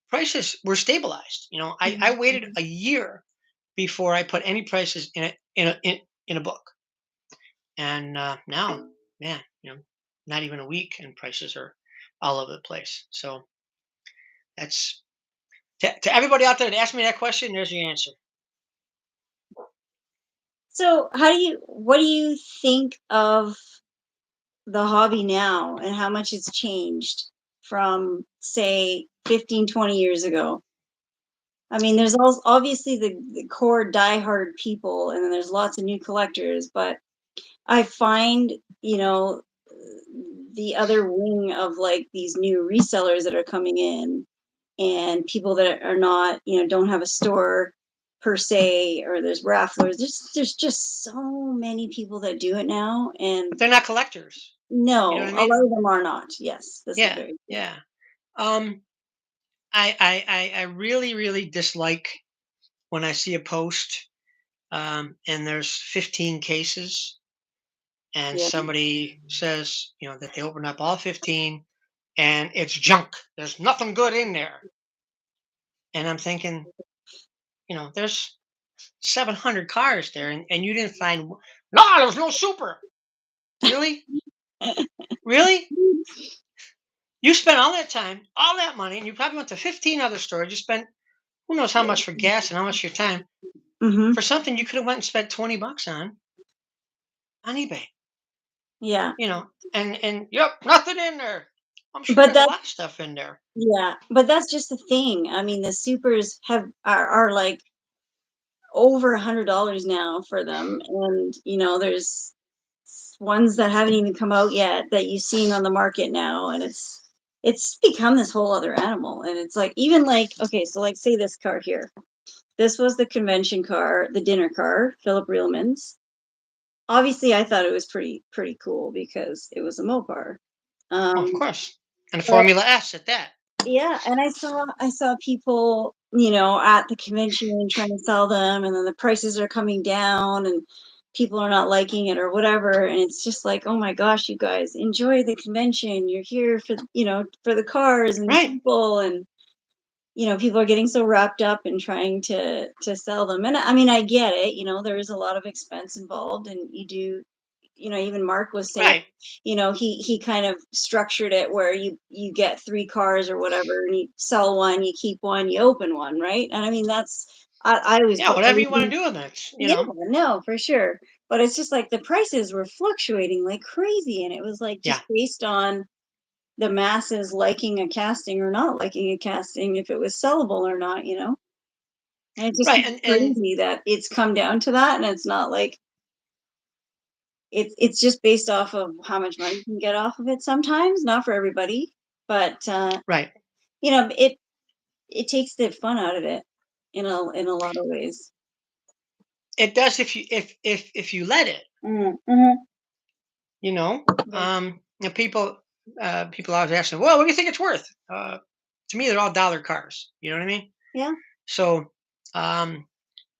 prices were stabilized. I Mhm, waited mhm. a year before I put any prices in a book, and now, man, not even a week, and prices are all over the place. So that's to everybody out there that asked me that question. There's your answer. So, what do you think of the hobby now and how much it's changed from, say, 15, 20 years ago? I mean, there's also obviously the core diehard people, and then there's lots of new collectors, but I find, you know, the other wing of like these new resellers that are coming in and people that are not, don't have a store per se, or there's rafflers. There's just so many people that do it now, But and they're not collectors. You know no, what I a lot mean? of them are not. Yes, this is Yeah, very true. yeah. Um, I really, really dislike when I see a post, and there's 15 cases, and Yeah. somebody says, that they opened up all 15 and it's junk. There's nothing good in there. And I'm thinking, there's 700 cars there, and you didn't find no, there's no super. Really? Really? You spent all that time, all that money, and you probably went to 15 other stores. You spent who knows how much for gas and how much of your time Hmm. for something you could have went and spent 20 bucks on eBay. Yeah. And yep, nothing in there. I'm sure But there's a that lot of stuff in there. yeah, but that's just the thing. I mean, the supers are like over $100 now for them, and there's ones that haven't even come out yet that you've seen on the market now, and it's become this whole other animal. And it's like, even like, okay, so like, say this car here, this was the convention car, the dinner car, Philip Reelman's. Obviously I thought it was pretty cool because it was a Mopar. Oh, of um course. And a but Formula S at that. yeah, and I saw people, at the convention trying to sell them, and then the prices are coming down, and people are not liking it or whatever, and it's just like, oh my gosh, you guys, enjoy the convention. You're here for the cars and the Right. people, and people are getting so wrapped up in trying to sell them. And I mean, I get it. There is a lot of expense involved, and you do, even Mark was saying, Right. he kind of structured it where you get three cars or whatever, and you sell one, you keep one, you open one, right? And I mean, I always Yeah, whatever you want to believe, do with it, yeah, no, for sure. But it's just like the prices were fluctuating like crazy, and it was like Yeah. just based on the masses liking a casting or not liking a casting, if it was sellable or not. And it just Right. seems And crazy that it's come down to that, and it's not like it's just based off of how much money you can get off of it sometimes, not for everybody, but right. it takes the fun out of it in a lot of ways. It does if you let it, Mm, mhm. you know. Right. People always asking, well, what do you think it's worth? To me, they're all dollar cars. You know what I mean? Yeah. So, um,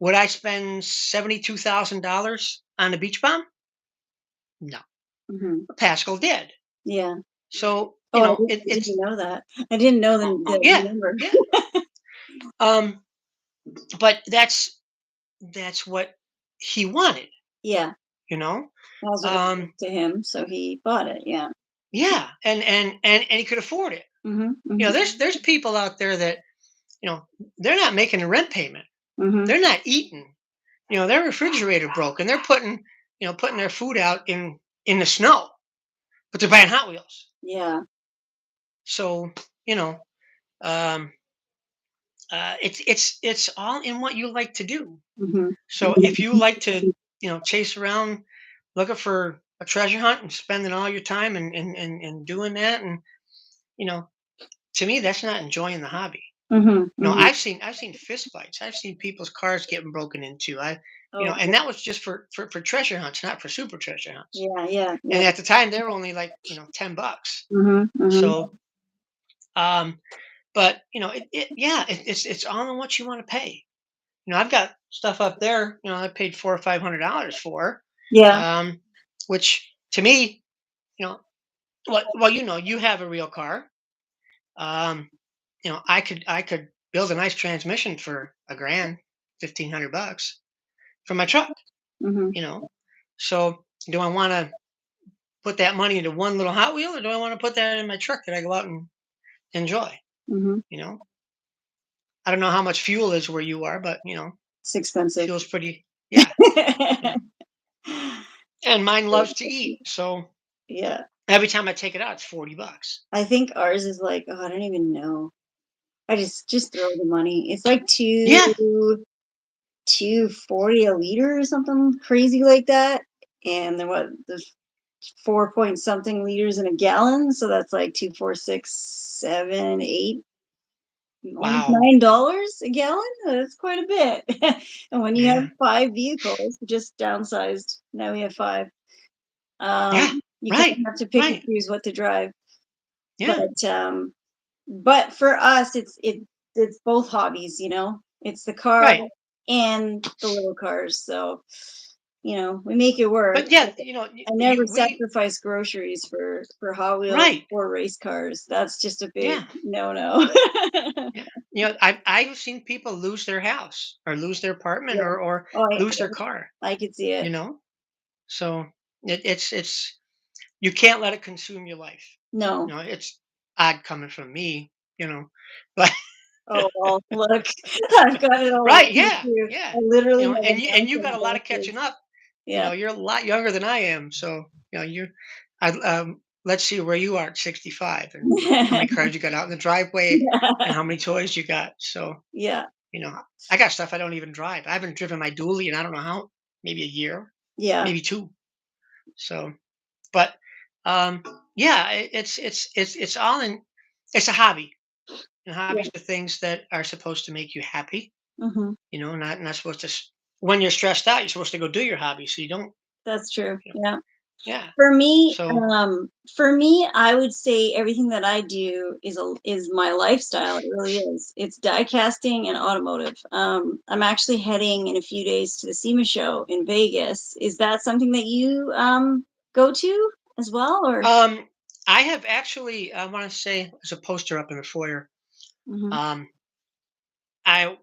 would I spend $72,000 on a beach bomb? No. Mhm. Pascal did. Yeah. So, Oh, I it's didn't know that. I didn't know the yeah, number. yeah. Um, but that's what he wanted, Yeah. you know. That was what it Um, was to him, so he bought it. Yeah. yeah, and he could afford it. Mhm. Mhm. There's people out there that you know they're not making a rent payment. Mhm. They're not eating. Their refrigerator broke, and they're putting their food out in the snow, but they're buying Hot Wheels. Yeah. So you know, um, it's all in what you like to do. Mhm. So if you like to, chase around looking for a treasure hunt and spending all your time and doing that, and you know, to me that's not enjoying the hobby. Mhm. Mhm. I've seen fist fights. I've seen people's cars getting broken into. Oh, And that was just for treasure hunts, not for super treasure hunts. yeah, yeah, yeah. And at the time they were only like, $10. Mhm. Mhm. So, um, but yeah, it's all in what you want to pay. I've got stuff up there. I paid $400 or $500 for, Yeah. um, which to me, you know, well, you have a real car. Um, I could build a nice transmission for a grand, 1,500 bucks for my truck. Hmm. You know, so do I want to put that money into one little Hot Wheel, or do I want to put that in my truck that I go out and enjoy? Hmm. You know, I don't know how much fuel is where you are, but It's expensive. fuel's pretty. Yeah, yeah. And mine loves to eat, so Yeah. every time I take it out, it's $40. I think ours is like, oh, I don't even know. I just throw the money. It's like Yeah, 240 a liter or something crazy like that. And then what there's 4 point something liters in a gallon. So that's like two, four, six, seven, eight, almost wow. $9 a gallon. That's quite a bit. And when you have Yeah, 5 vehicles, we just downsized. Now we have five. yeah. You kind of Right, have to pick and right. choose what to drive. Yeah, But for us, it's both hobbies. It's the car right. and the little cars. So, we make it work. But yeah, I never sacrifice groceries for Hot Wheels right. or race cars. That's just a big Yeah, no-no. yeah. I've seen people lose their house or lose their apartment, Yeah. or Oh, lose their car. I could see it. You know, so it's you can't let it consume your life. No. It's odd coming from me. But Oh, well, look, I've got it all right, around me yeah, too. yeah. I literally have And you got a lot of boxes. catching up. Yeah. You're a lot younger than I am, so you're. Let's see where you are at 65, and how many cars you got out in the driveway, and how many toys you got. So Yeah. you know, I got stuff I don't even drive. I haven't driven my dually, and I don't know how, maybe a year, Yeah. maybe two. So, but um, yeah, it's all in. It's a hobby, and Yeah. hobbies are things that are supposed to make you happy. Mhm. Not supposed to. When you're stressed out, you're supposed to go do your hobby, so you don't. That's true. You know, Yeah. yeah. For me, So, I would say everything that I do is my lifestyle. It really is. It's die casting and automotive. I'm actually heading in a few days to the SEMA show in Vegas. Is that something that you go to as well, or? um, I have actually. I want to say there's a poster up in the foyer. Mhm. Um, I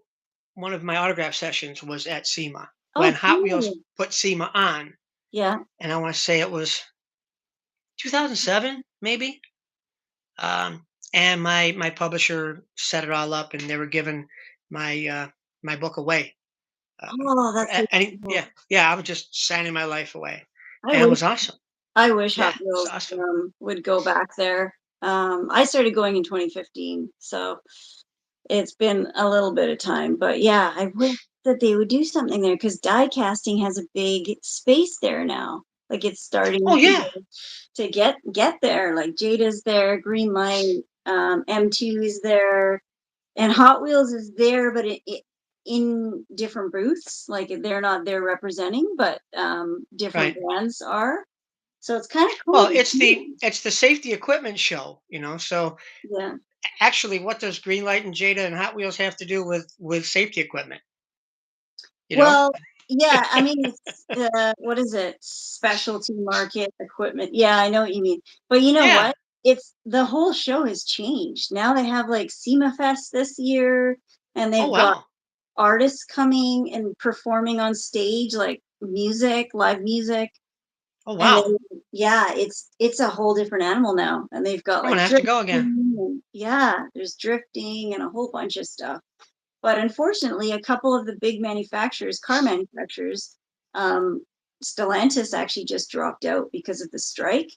One of my autograph sessions was at SEMA Oh, when Hot Wheels cool. put SEMA on, Yeah. and I want to say it was 2007, maybe. And my publisher set it all up, and they were giving my book away. Oh, that's so cool. Yeah, I was just signing my life away, I and it wish was awesome. I wish Yeah, Hot it's Wheels awesome. would go back there. I started going in 2015, so it's been a little bit of time, but yeah, I wish that they would do something there because die casting has a big space there now. Like it's Oh starting yeah, to get there. Like Jada's there, Green Light, M2 is there, and Hot Wheels is there, but in different booths. Like they're not there representing, but different right. brands are. So it's kind of cool Well, to it's the see. it's the safety equipment show. So Yeah. actually, what does Greenlight and Jada and Hot Wheels have to do with safety equipment? You know? Well, yeah, I mean, it's what is it? Specialty market equipment. Yeah, I know what you mean. But you know Yeah. what? It's the whole show has changed. Now they have like SEMA Fest this year, and Oh they've got wow. artists coming and performing on stage, like music, live music. Oh And wow. then, yeah, it's a whole different animal now. And they've got I'm like gonna have to drifting, go again. and yeah, there's drifting and a whole bunch of stuff. But unfortunately, a couple of the big manufacturers, car manufacturers, um, Stellantis actually just dropped out because of the strike.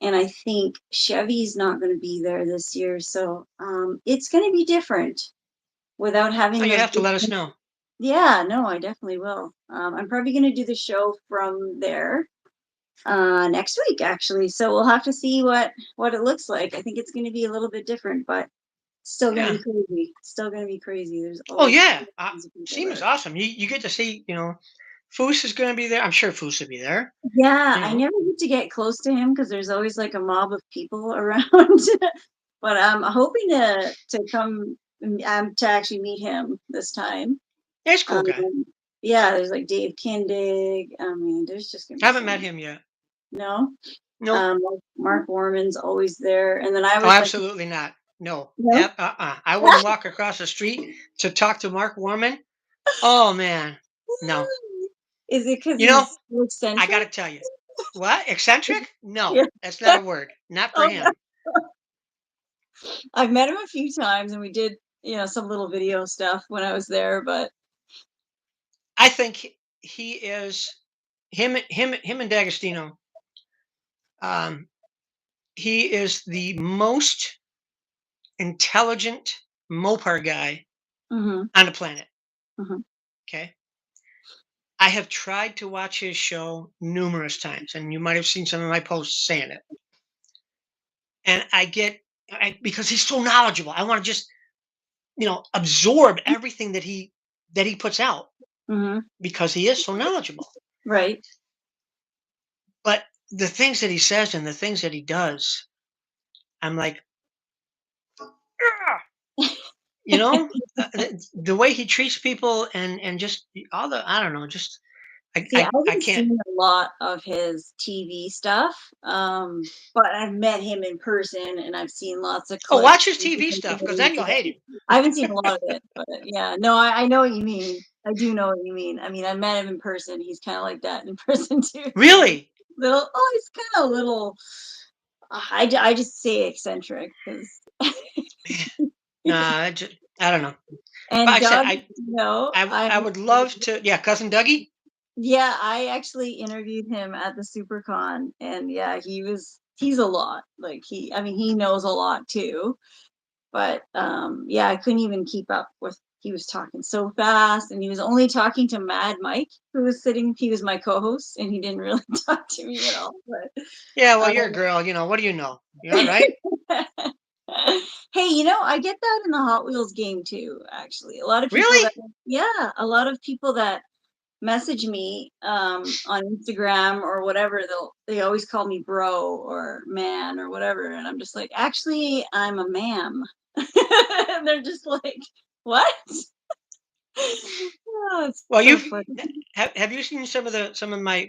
And I think Chevy's not going to be there this year. So it's going to be different without Oh, having you those have to big. let us know. Yeah, no, I definitely will. I'm probably going to do the show from there next week, actually. So we'll have to see what it looks like. I think it's going to be a little bit different, but still gonna Yeah. be crazy. Still gonna be crazy. There's Oh always yeah. tons of people SEMA's there. awesome. You get to see. Foose is gonna be there. I'm sure Foose will be there. Yeah, You I know. never get to get close to him because there's always like a mob of people around. But I'm hoping to come to actually meet him this time. Yeah, he's a cool Um, guy. yeah, there's like Dave Kindig. I mean, there's just gonna I be haven't so met many. him yet. No, No. Mark Warman's always there, and then I Oh, always like to. absolutely not. No. No, I wouldn't walk across the street to talk to Mark Warman. Oh man. No. is it because You know, he's so I got eccentric? to tell you. What? Eccentric? Yeah. No, that's not a word. Not for Oh no, him. I've met him a few times, and we did some little video stuff when I was there, but. I think he is him and D'Agostino. Um, he is the most intelligent Mopar guy Hmm. on the planet. Hmm. Okay. I have tried to watch his show numerous times, and you might have seen some of my posts saying it. And because he's so knowledgeable, I want to just absorb everything that he puts out Hmm. because he is so knowledgeable. Right. But the things that he says and the things that he does, I'm like, "Ugh," the way he treats people and just all the I don't know, just See, I I haven't can't. seen a lot of his TV stuff, but I've met him in person, and I've seen lots of Oh, clips watch his and TV different stuff because then things you'll of hate him. him. I haven't seen a lot of it, but yeah, no, I know what you mean. I do know what you mean. I mean, I met him in person. He's kind of like that in person too. Really? He's kind of a little. I just say eccentric because. I don't know. But And like I said, Doug, I I would love to. Yeah, cousin Dougie. yeah, I actually interviewed him at the SuperCon, and yeah, he's a lot. Like I mean, he knows a lot too. But yeah, I couldn't even keep up with. He was talking so fast, and he was only talking to Mad Mike, who was sitting. He was my co-host, and he didn't really talk to me at all. But Yeah, well, you're a um, girl. What do you know? You're all right. hey, I get that in the Hot Wheels game too. Actually, Really? yeah, a lot of people that message me on Instagram or whatever, they always call me bro or man or whatever, and I'm just like, actually, I'm a ma'am. And they're just like, what? Oh, it's Well, so funny. have you seen some of my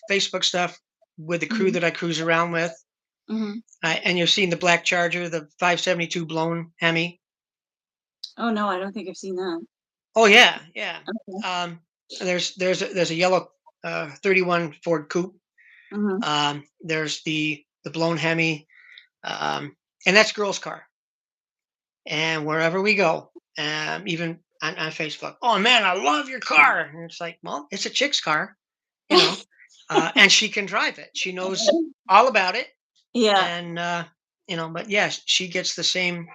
Facebook stuff with the crew Mhm, that I cruise around with? mhm. And you've seen the black Charger, the 572 blown Hemi. Oh no, I don't think I've seen that. Oh yeah, yeah. Okay. Um, there's a yellow 31 Ford Coupe. Mhm. There's the blown Hemi, um, and that's girl's car. And wherever we go, even on Facebook, oh man, I love your car. And it's like, well, it's a chick's car, you know, and she can drive it. She knows all about it, Yeah. and but yes, she gets the same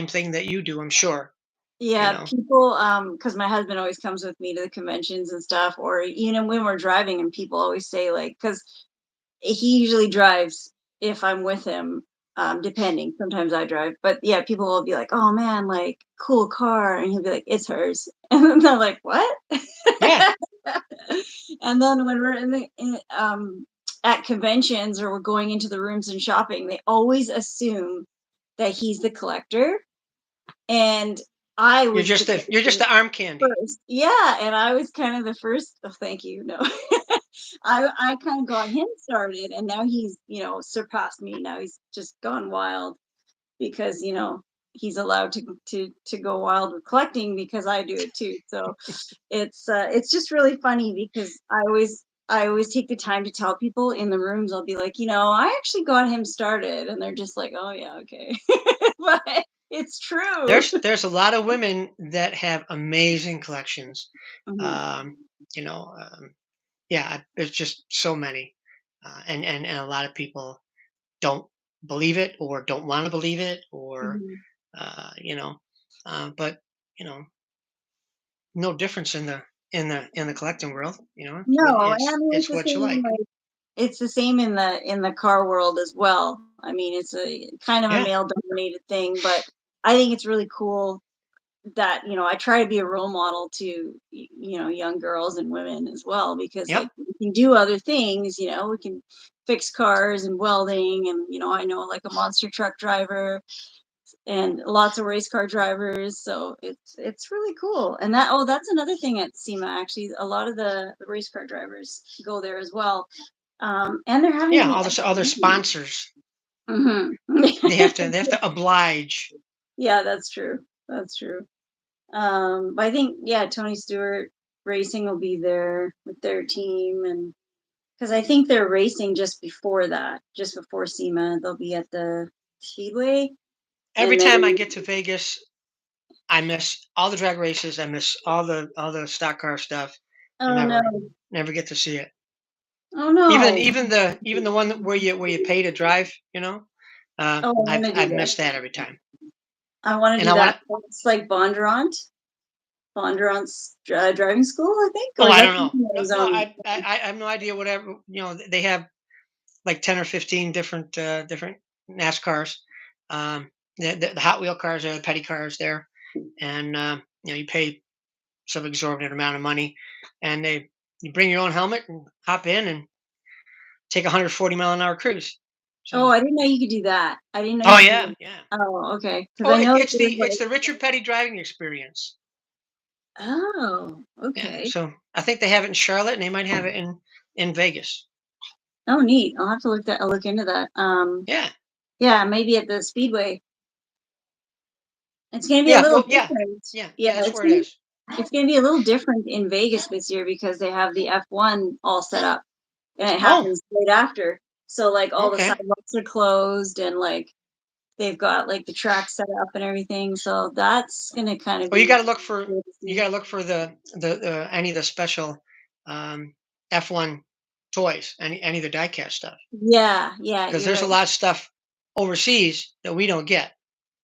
thing that you do. I'm sure. You Yeah, know. people, because my husband always comes with me to the conventions and stuff, or when we're driving, and people always say like, because he usually drives if I'm with him, depending. Sometimes I drive, but yeah, people will be like, "Oh man, like cool car," and he'll be like, "It's hers," and then they're like, "What?" Yeah. And then when we're at conventions or we're going into the rooms and shopping, they always assume that he's the collector, and I was the You're just collector the arm candy. first. Yeah, and I was kind of the first. Oh, thank you. No, I kind of got him started, and now he's surpassed me. Now he's just gone wild because he's allowed to go wild with collecting because I do it too. So it's just really funny because I always take the time to tell people in the rooms. I'll be like, I actually got him started, and they're just like, oh yeah, okay, but it's true. There's a lot of women that have amazing collections. Mhm, Um, you know, yeah, there's just so many, and a lot of people don't believe it or don't want to believe it or mhm. uh, you know, but you know, no difference in the collecting world. No, and I It's mean it's it's the what you same. like. Like it's the same in the car world as well. I mean, it's a kind of a Yeah. male dominated thing, but I think it's really cool that I try to be a role model to young girls and women as well because Yep. like we can do other things. We can fix cars and welding, and I know like a monster truck driver and lots of race car drivers. So it's really cool. And that's another thing at SEMA. Actually, a lot of the race car drivers go there as well. And they're having Yeah, the all the sponsors. hmm They have to oblige. Yeah, that's true. That's true. But I think yeah, Tony Stewart Racing will be there with their team, and because I think they're racing just before that, just before SEMA, they'll be at the Speedway, Every and time I then get to Vegas, I miss all the drag races. I miss all the stock car stuff. I oh no, never get to see it. oh no, Even the one where you pay to drive, oh I want to do I've that. missed that every time. I want to And do I want that. to. It's like Bondurant's driving school, I think, Oh, or is I that don't know. something No, no, Arizona? I have no idea. Whatever they have like 10 or 15 different NASCARs. The Hot Wheel cars there, the petty cars there, and you pay some exorbitant amount of money, and you bring your own helmet and hop in and take a 140-mile-an-hour cruise. Oh, So, I didn't know you could do that. I didn't know oh you could do yeah, that. yeah. Oh, okay. Because Oh, I know there's it's like, the Richard Petty driving experience. oh, Yeah. okay. So I think they have it in Charlotte, and they might have it in Vegas. Oh, neat. I'll have to look into that. Yeah. Yeah, maybe at the Speedway. It's gonna be a Yeah. little Well, yeah. different. Yeah. Yeah, Yeah. That's where it is. it's gonna be a little different in Vegas this year because they have the F1 all set up, and it Oh, happens right after. So like all the okay. sidewalks are closed, and like they've got like the track set up and everything. So that's gonna kind of Well, be cool to you see. got to look for the any of the special um, F1 toys, any of the diecast stuff, Yeah, yeah, because you're there's a right. lot of stuff overseas that we don't get.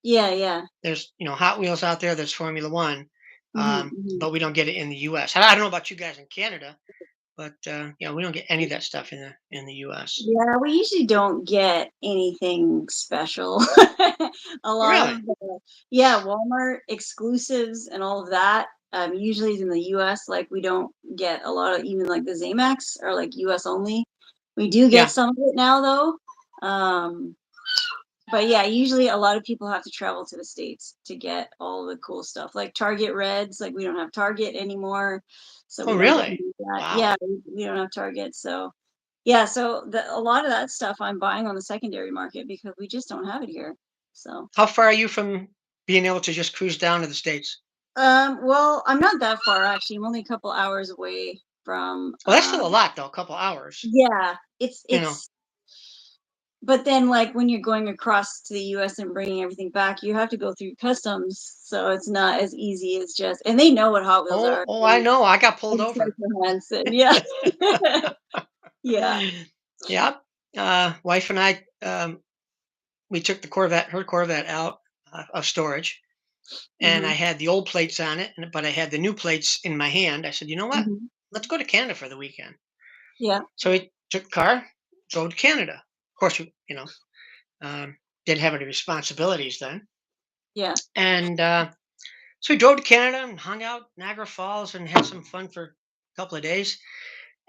Yeah, yeah. There's Hot Wheels out there that's Formula One, Mhm, mhm. but we don't get it in the U.S. I don't know about you guys in Canada, but we don't get any of that stuff in the U.S. Yeah, we usually don't get anything special. A lot of Really? yeah, Walmart exclusives and all of that, usually is in the US, like, we don't get a lot of even, like, the Zamax are, like, US only. We do get Yeah. some of it now, though, but, yeah, usually a lot of people have to travel to the States to get all the cool stuff, like Target Reds, like, we don't have Target anymore, so Oh, we don't get really? any of that. Wow. Yeah, we don't have Target, so yeah, so a lot of that stuff I'm buying on the secondary market because we just don't have it here. So, How far are you from being able to just cruise down to the states? well, I'm not that far actually. I'm only a couple hours away from, Well, that's still a lot, though. A couple hours. yeah, You know. but then like when you're going across to the US and bringing everything back, you have to go through customs. So it's not as easy as just, and they know what Hot Wheels Oh, are. oh, I know. I got pulled It's like over. Johansson. Yeah. Yeah. Yeah. Wife and I, we took her Corvette out of storage, and I Hmm. had the old plates on it, but I had the new plates in my hand. I said, you know what? Hmm. Let's go to Canada for the weekend. Yeah. So we took the car, drove to Canada. Of course, um, didn't have any responsibilities then, Yeah. and so we drove to Canada and hung out Niagara Falls and had some fun for a couple of days.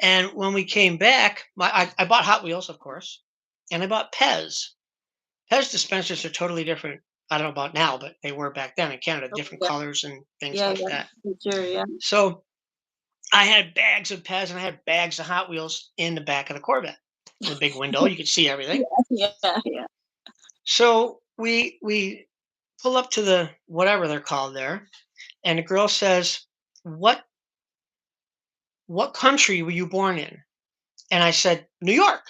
And when we came back, I bought Hot Wheels, of course, and I bought Pez. Pez dispensers are totally different. I don't know about now, but they were back then in Canada, Oh, different yeah. colors and things Yeah. like Yeah. that. For sure. Yeah. So I had bags of Pez and I had bags of Hot Wheels in the back of the Corvette. In the big window, you could see everything. Yeah. Yeah. Yeah. So we pull up to the whatever they're called there, and the girl says, What country were you born in?" And I said, "New York."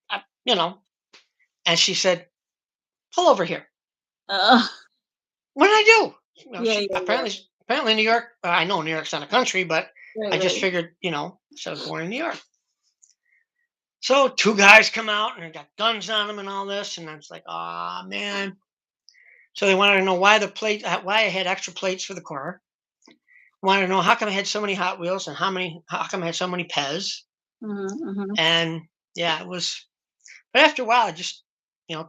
I, you know, and she said, "Pull over here." Uh, What did I do? yeah. She Yeah. Yeah. apparently New York. I know New York's not a country, but Right. I just Right. figured, so I was born in New York. So two guys come out and they got guns on them and all this, and I was like, "Ah, man." So they wanted to know why I had extra plates for the car. Wanted to know how come I had so many Hot Wheels and how come I had so many Pez. Mhm, mhm, And yeah, it was. But after a while, I just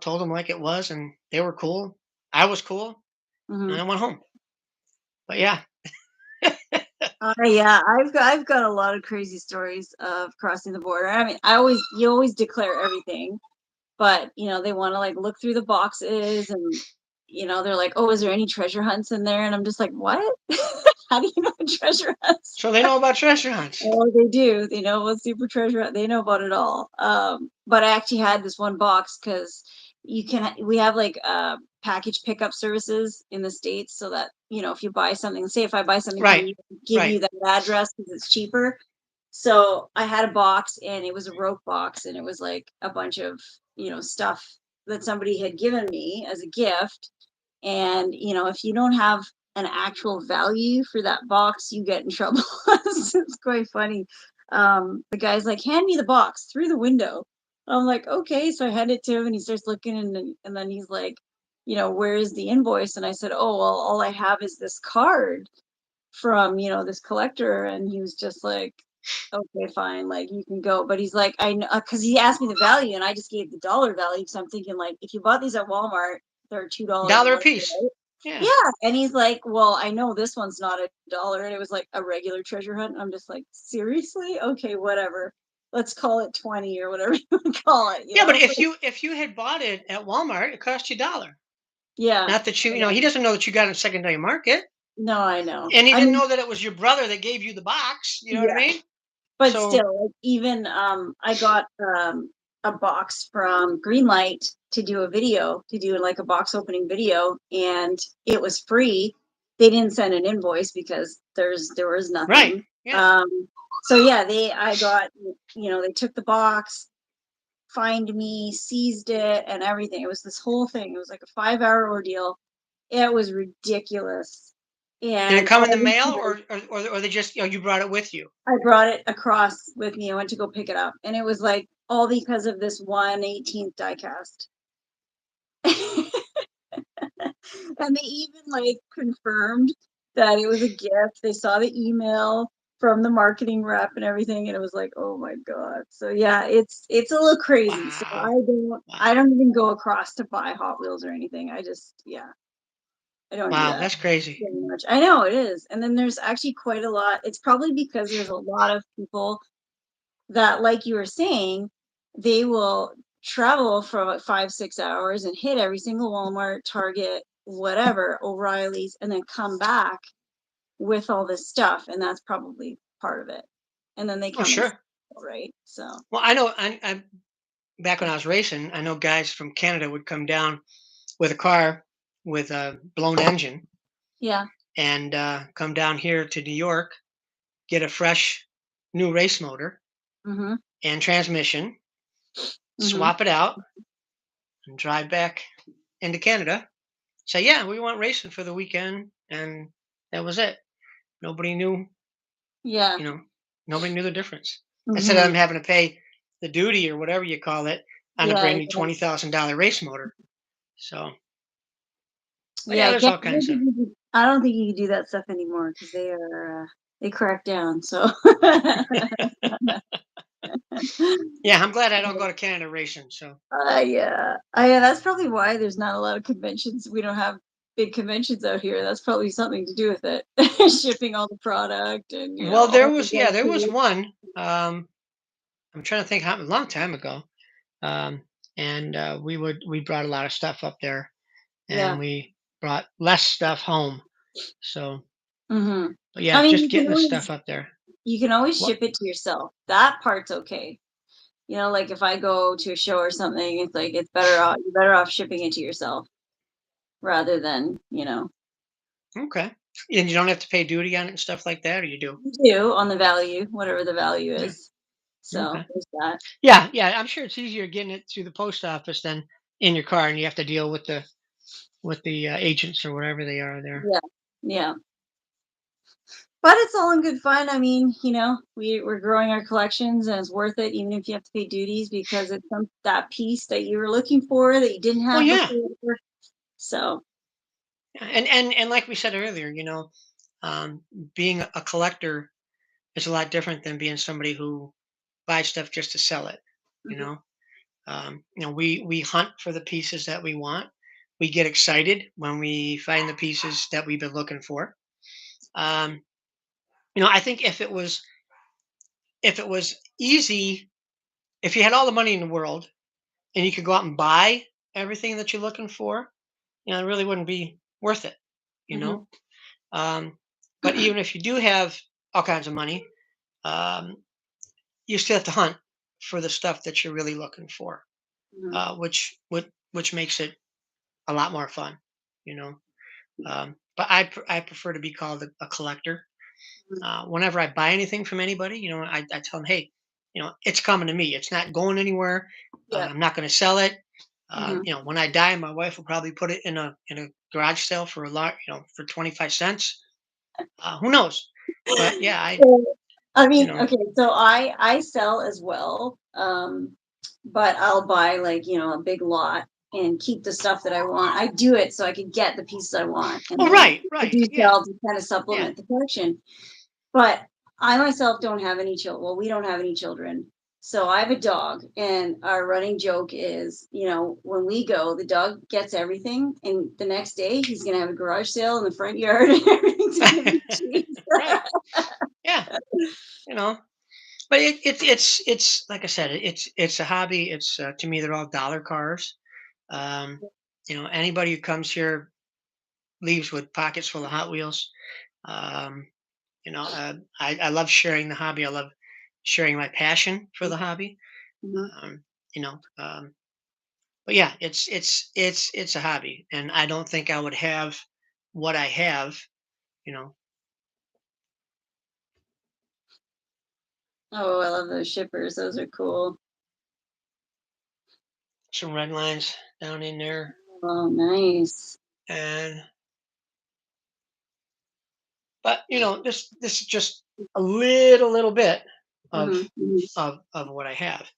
told them like it was, and they were cool. I was cool, and mhm. I went home. But yeah, Yeah, I've got a lot of crazy stories of crossing the border. I mean, you always declare everything, but they want to like look through the boxes and they're like, "Oh, is there any treasure hunts in there?" And I'm just like, "What? How do you know what treasure hunts?" So they know about treasure hunts. Oh, they do. They know what super treasure they know about it all. But I actually had this one box because we have like package pickup services in the States so that, if you buy something, say if I buy something from Right. you, give Right. you that address because it's cheaper. So I had a box and it was a rope box and it was like a bunch of, stuff that somebody had given me as a gift. And, if you don't have an actual value for that box, you get in trouble. It's quite funny. The guy's like, hand me the box through the window. I'm like, okay. So I hand it to him and he starts looking and then he's like, where's the invoice? And I said, oh, well, all I have is this card from, this collector. And he was just like, okay, fine, like you can go. But he's like, I know, because he asked me the value and I just gave the dollar value. So I'm thinking, like, if you bought these at Walmart, they're $2 or Dollar a whatever, piece. right? Yeah. Yeah. And he's like, well, I know this one's not a dollar. And it was like a regular treasure hunt. And I'm just like, seriously? Okay, whatever. Let's call it 20 or whatever you want to call it, Yeah, but But if you had bought it at Walmart, it cost you a dollar. yeah. Not that Yeah. he doesn't know that you got it in secondary market, No, I know. and he I didn't mean, know that it was your brother that gave you the box. You know what I yeah. mean? But So, still, like, even I got a box from Greenlight to do a video, to do like a box opening video, and it was free. They didn't send an invoice because there was right. nothing. Yeah. Um, so yeah, I got, they took the box, fined me, seized it, and everything. It was this whole thing. It was like a 5-hour ordeal. It was ridiculous. Did it And come in the all these mail, people, or they just you brought it with you? I brought it across with me. I went to go pick it up, and it was like all because of this one 18th die cast. And they even like confirmed that it was a gift. They saw the email from the marketing rep and everything, and it was like, oh my god. So yeah, it's a little crazy. So I Wow. don't Wow. I don't even go across to buy Hot Wheels or anything. I just, yeah, I don't do Wow. that That's crazy. very much. I know it is. And then there's actually quite a lot. It's probably because there's a lot of people that, like you were saying, they will travel for about 5-6 hours and hit every single Walmart, Target, whatever, O'Reilly's, and then come back with all this stuff, and that's probably part of it. And then they Oh, come and sure. sell, right? So Well, I know. I back when I was racing, I know guys from Canada would come down with a car with a blown engine yeah. and come down here to New York, get a fresh new race motor Mhm. and transmission, Mhm. swap it out, and drive back into Canada. Say, yeah, we went racing for the weekend, and that was it. Nobody knew, Yeah. you know, nobody knew the difference. Instead of Mhm. them having to pay the duty or whatever you call it on a Yeah, brand new yeah. $20,000 race motor. So, but Yeah, yeah, I there's can't all kinds of. I don't think you can do that stuff anymore because they crack down. So Yeah, I'm glad I don't go to Canada racing. So, Yeah. Yeah, that's probably why there's not a lot of conventions. We don't have big conventions out here. That's probably something to do with it. Shipping all the product and, well, all the there was dedicated. one. I'm trying to think how a long time ago. Um, and we brought a lot of stuff up there, Yeah. and we brought less stuff home. So, Hmm. but yeah, I mean, just getting the stuff up there. you can always What? ship it to yourself. That part's okay. Like if I go to a show or something, it's like you're better off shipping it to yourself rather than, Okay. And you don't have to pay duty on it and stuff like that, or you do? you do on the value, whatever the value Yeah. is. So Okay. there's that. Yeah, yeah. I'm sure it's easier getting it through the post office than in your car, and you have to deal with the agents or whatever they are there. Yeah. Yeah. But it's all in good fun. I mean, we're growing our collections and it's worth it, even if you have to pay duties because it's that piece that you were looking for that you didn't Well, have yeah. before. So, Yeah, and like we said earlier, um, being a collector is a lot different than being somebody who buys stuff just to sell it. You mhm, know, we hunt for the pieces that we want. We get excited when we find the pieces that we've been looking for. Um, I think if it was easy, if you had all the money in the world and you could go out and buy everything that you're looking for, it really wouldn't be worth it, you Mhm. know. Um, but even if you do have all kinds of money, um, you still have to hunt for the stuff that you're really looking for, Mhm. which makes it a lot more fun, you know. But I prefer to be called a collector. Mhm. Whenever I buy anything from anybody, I tell them, hey, it's coming to me. It's not going anywhere. Yep. I'm not going to sell it. Mhm. When I die, my wife will probably put it in a garage sale for a lot, for 25 cents. Who knows? But yeah, So, I you mean, know, okay, so I sell as well, but I'll buy like, a big lot and keep the stuff that I want. I do it so I can get the pieces I want, and oh then right, I right, do yeah, sell to kind of yeah, supplement the collection. But I myself don't have any children. Well, we don't have any children. So I have a dog, and our running joke is, when we go, the dog gets everything, and the next day he's gonna have a garage sale in the front yard, and everything's gonna be cheap. right, yeah, you know. But it's like I said, it's a hobby. It's to me, they're all dollar cars. Um, anybody who comes here leaves with pockets full of Hot Wheels. Um, I love sharing the hobby. I love sharing my passion for the hobby. Mhm. Um, you know, um, but yeah, it's a hobby, and I don't think I would have what I have. You know, Oh, I love those shippers. Those are cool. some red lines down in there, Oh, nice. and but this is just a little bit of Mhm, mhm. of what I have.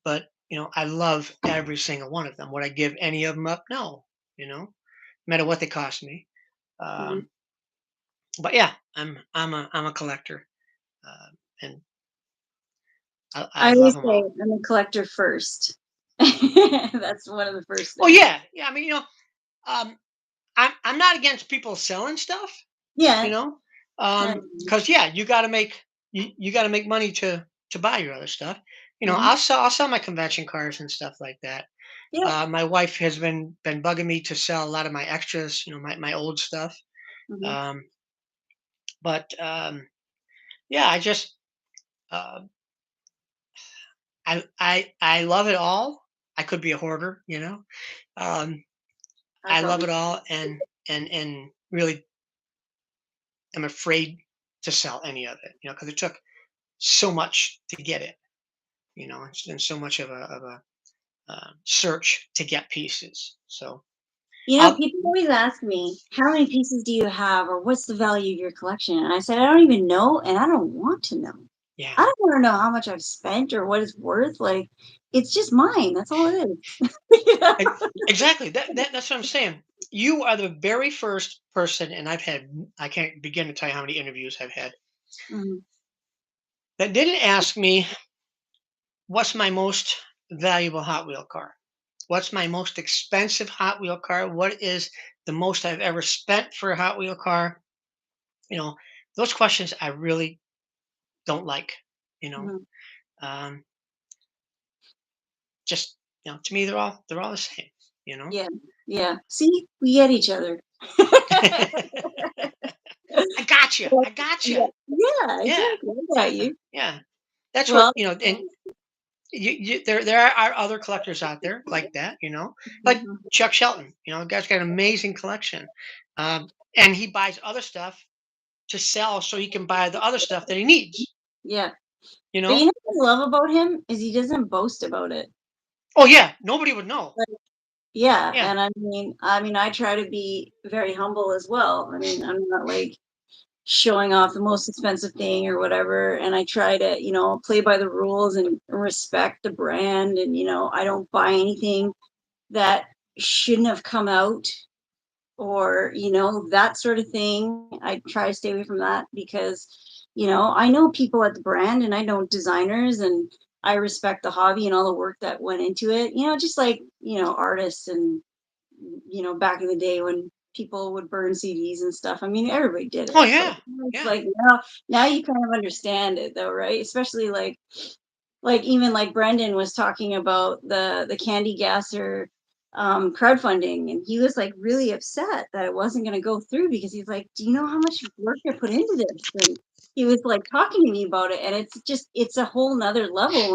But I love every single one of them. Would I give any of them up? No. No matter what they cost me. Mhm. Um, but yeah, I'm a collector, uh, and I I love always them say all. I'm a collector first. That's one of the first Oh things. yeah, yeah. I mean, um, I'm not against people selling stuff, you Yeah. know, I because yeah, you got to make money to buy your other stuff. Mhm. I'll sell my convention cars and stuff like that. Yeah. My wife has been bugging me to sell a lot of my extras, my old stuff. Mhm. Um, but yeah, uh, I love it all. I could be a hoarder, Um, I I love probably it all, and really am afraid to sell any of it, because it took so much to get it. It's been so much of a search to get pieces. So I'll people always ask me, "How many pieces do you have, or what's the value of your collection?" And I said, "I don't even know, and I don't want to know. yeah, I don't wanna know how much I've spent or what it's worth, like, it's just mine, that's all it is." e- exactly. That's what I'm saying. You are the very first person, and I can't begin to tell you how many interviews I've had Mhm. that didn't ask me what's my most valuable Hot Wheel car. What's my most expensive Hot Wheel car? What is the most I've ever spent for a Hot Wheel car? You know, those questions I really don't like. You know, Mhm. um, just to me they're all the same. You know, Yeah, yeah. See, we get each other. I got you. Well, I got you. yeah, yeah, Yeah, exactly. I got you. yeah. That's what Well, and there are other collectors out there like that. Like mhm, Chuck Shelton. The guy's got an amazing collection, and he buys other stuff to sell so he can buy the other stuff that he needs. yeah. You But know? what I love about him is he doesn't boast about it. Oh yeah, nobody would know. Like, yeah, Yeah. and I mean, I try to be very humble as well. I mean, I'm not like showing off the most expensive thing or whatever, and I try to, play by the rules and respect the brand, and I don't buy anything that shouldn't have come out, or that sort of thing. I try to stay away from that because I know people at the brand, and I know designers, and I respect the hobby and all the work that went into it, just like artists, and back in the day when people would burn CDs and stuff. I mean, everybody did Oh it, but yeah. it's Yeah. like now you kind of understand it though, right? Especially like even like Brendan was talking about the candy gasser. crowdfunding, and he was like really upset that it wasn't going to go through because he's like, "Do you know how much work I put into this?" And he was like talking to me about it, and it's a whole nother level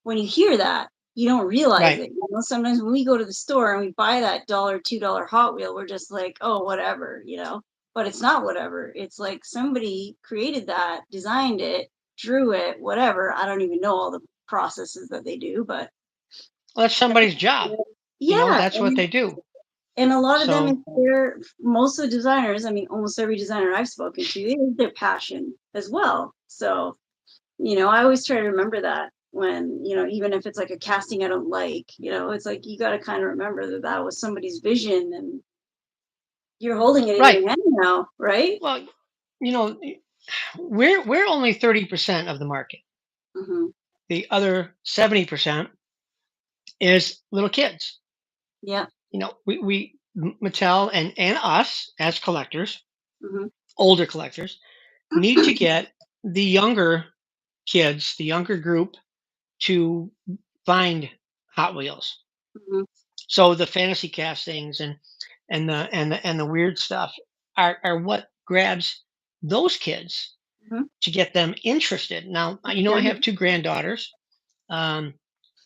when you hear that. You don't realize Right. it. You know, sometimes when we go to the store and we buy that dollar, $2 Hot Wheel, we're just like, oh, whatever, you know. But it's not whatever. It's like somebody created that, designed it, drew it, whatever. I don't even know all the processes that they do, but Well, that's somebody's job. yeah, That's what they do. and a lot of them, So, it's their most of the designers, I mean, almost every designer I've spoken to, it is their passion as well. So, I always try to remember that when, even if it's like a casting I don't like, it's like you got to kind of remember that that was somebody's vision and you're holding it in right. your hand now, right? Well, you know, we're only 30% of the market. Hmm. The other 70% is little kids. Yeah. Mattel and us as collectors, Hmm. older collectors, need to get the younger kids, the younger group, to find Hot Wheels. Hmm. So the fantasy castings and the weird stuff are what grabs those kids Hmm. to get them interested. Now, I have two granddaughters, um,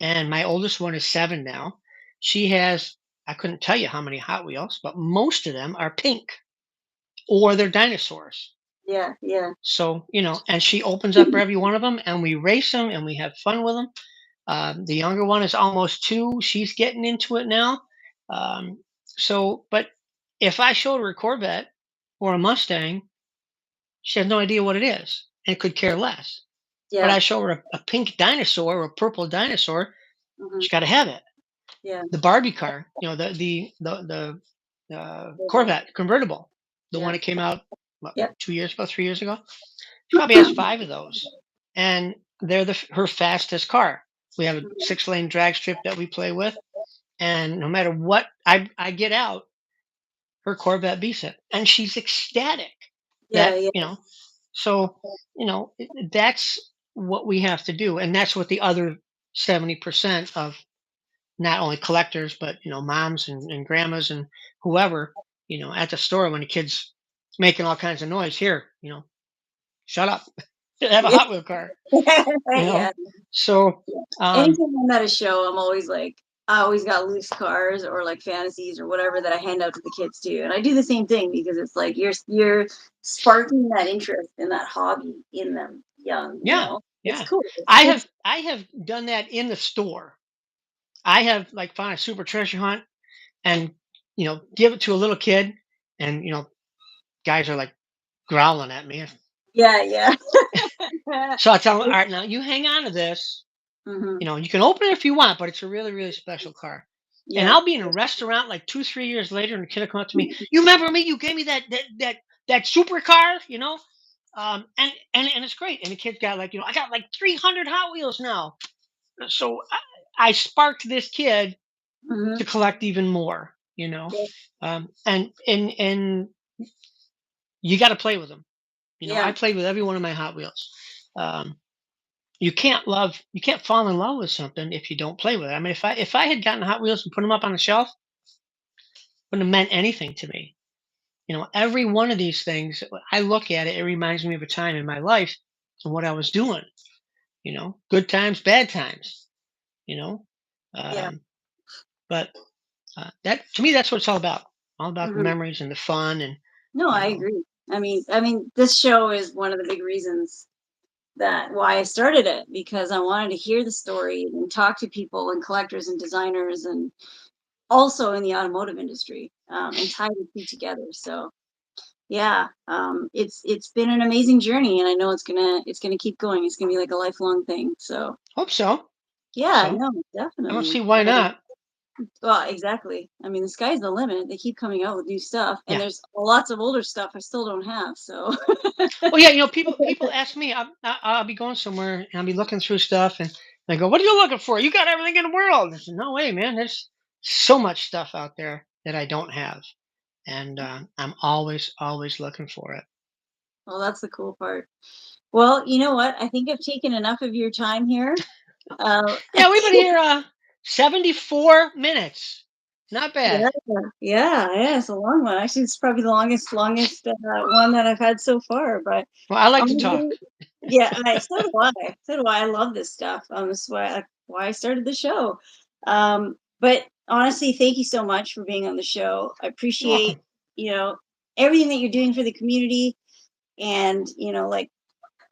and my oldest one is 7 now. She has, I couldn't tell you how many Hot Wheels, but most of them are pink or they're dinosaurs. Yeah. Yeah. So, and she opens up every one of them and we race them and we have fun with them. The younger one is almost 2. She's getting into it now. But if I showed her a Corvette or a Mustang, she has no idea what it is and could care less. But Yeah. I show her a pink dinosaur or a purple dinosaur, Hmm. she's got to have it. Yeah. The Barbie car, the Corvette convertible, the one Yeah. that came out what, Yep. 2 years ago, 3 years ago. She probably has 5 of those, and they're her fastest car. We have a Mhm. 6-lane drag strip that we play with, and no matter what I get out, her Corvette beats it, and she's ecstatic Yeah. that Yeah. So that's what we have to do, and that's what the other 70% of not only collectors but moms and grandmas and whoever at the store when the kids making all kinds of noise here shut up. Have a Yeah. Hot Wheel car, you know. Yeah. So, um, Anytime I'm at a show, I'm always like, I always got loose cars or like fantasies or whatever that I hand out to the kids too. And I do the same thing because it's like you're sparking that interest in that hobby in them young, yeah, It's yeah. cool. I have done that in the store. I have like found a super treasure hunt and give it to a little kid, and guys are like growling at me. Yeah, yeah. So I tell them, all right, now you hang on to this. Hmm. You can open it if you want, but it's a really, really special car. And Yeah. I'll be in a restaurant like 2, 3 years later, and the kid will come up to me. You remember me? You gave me that supercar, and it's great. And the kid's got like, I got like 300 Hot Wheels now. So I sparked this kid Hmm. to collect even more. And you got to play with them. I Yeah. played with every one of my Hot Wheels. Um, you can't fall in love with something if you don't play with it. I mean, if I had gotten Hot Wheels and put them up on the shelf, wouldn't have meant anything to me. Every one of these things, I look at it, it reminds me of a time in my life and what I was doing. Good times, bad times. You know, Yeah. um, but that to me, that's what it's all about the Hmm. memories and the fun, and No, you I know, agree. I mean, this show is one of the big reasons that why I started it because I wanted to hear the story and talk to people and collectors and designers and also in the automotive industry, and tie the two together. So yeah, it's been an amazing journey, and I know it's gonna keep going. It's gonna be like a lifelong thing. So hope so. Hope yeah, so. no, I don't definitely. see why not. Well, exactly. I mean, the sky's the limit. They keep coming out with new stuff, and Yeah. there's lots of older stuff I still don't have. So Well, yeah, people ask me. I'll be going somewhere and I'll be looking through stuff, and they go, "What are you looking for? You got everything in the world." I said, "No way, man. There's so much stuff out there that I don't have, and I'm always looking for it." well, that's the cool part. Well, you know what? I think I've taken enough of your time here. Uh, Yeah, we've been here 74 minutes. Not Yeah, bad. yeah, it's a long one. Actually, it's probably the longest one that I've had so far. But Well, I like to talk. honestly, yeah, so do I. So do I. I love this stuff. This is why I started the show. But honestly, thank you so much for being on the show. I You're appreciate, welcome. you know, everything that you're doing for the community, and like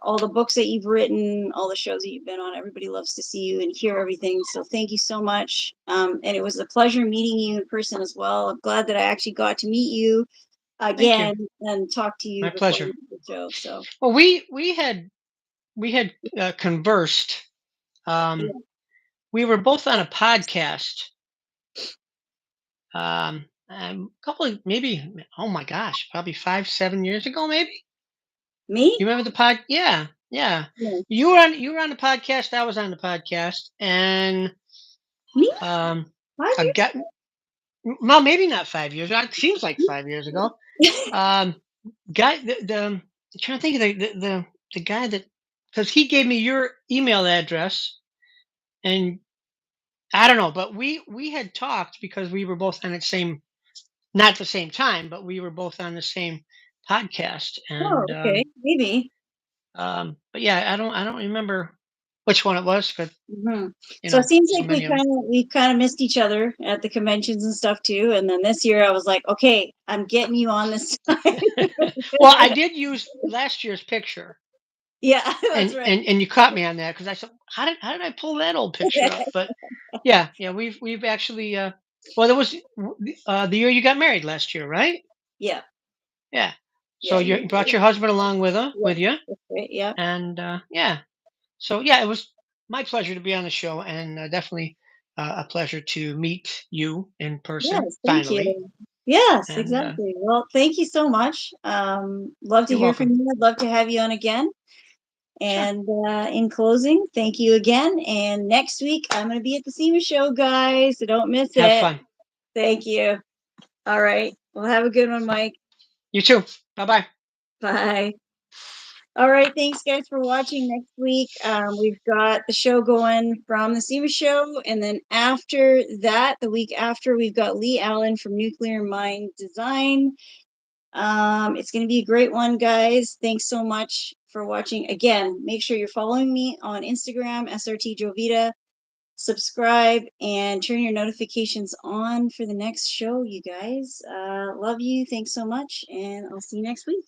all the books that you've written, all the shows that you've been on. Everybody loves to see you and hear everything. So thank you so much. And it was a pleasure meeting you in person as well. I'm glad that I actually got to meet you Thank you. again and talk to My you before pleasure. the show. So Well, we had conversed. Um, yeah. we were both on a podcast. A couple of maybe. Oh my gosh, probably 5, 7 years ago, maybe. Me? You remember the pod? Yeah, yeah. Yeah. You were on the podcast. I was on the podcast, and Me? um, 5 years? I well, maybe not 5 years. It seems like 5 years ago. Um, guy, I'm trying to think of the guy that, because he gave me your email address, and I don't know, but we had talked because we were both on the same, not at the same time, but we were both on the same podcast, Oh, and okay. Maybe. but yeah, I don't remember which one it was, but hmm So it seems so like we many of them. kind of missed each other at the conventions and stuff too. And then this year I was like, okay, I'm getting you on this time. Well, I did use last year's picture, Yeah, that's and right. and you caught me on that because I said, how did I pull that old picture up? But yeah, yeah, we've actually well, there was the year you got married last year, right? Yeah, Yeah. So yeah, you brought your husband along yeah, with you, that's right. Yeah, and yeah. So yeah, it was my pleasure to be on the show, and definitely a pleasure to meet you in person yes, thank finally. you. Yes, And exactly. Well, thank you so much. Love to you're hear from welcome. you. I'd love to have you on again. Sure. And in closing, thank you again. And next week, I'm going to be at the SEMA show, guys. So don't miss Have it. fun. Thank you. All right. Well, have a good one, Mike. You too. Bye bye. Bye. All right. Thanks, guys, for watching. Next week, we've got the show going from the SEMA show. And then after that, the week after, we've got Lee Allen from Nuclear Mind Design. It's going to be a great one, guys. Thanks so much for watching. Again, make sure you're following me on Instagram, SRTJovita. Subscribe and turn your notifications on for the next show, you guys. Love you. Thanks so much. And I'll see you next week.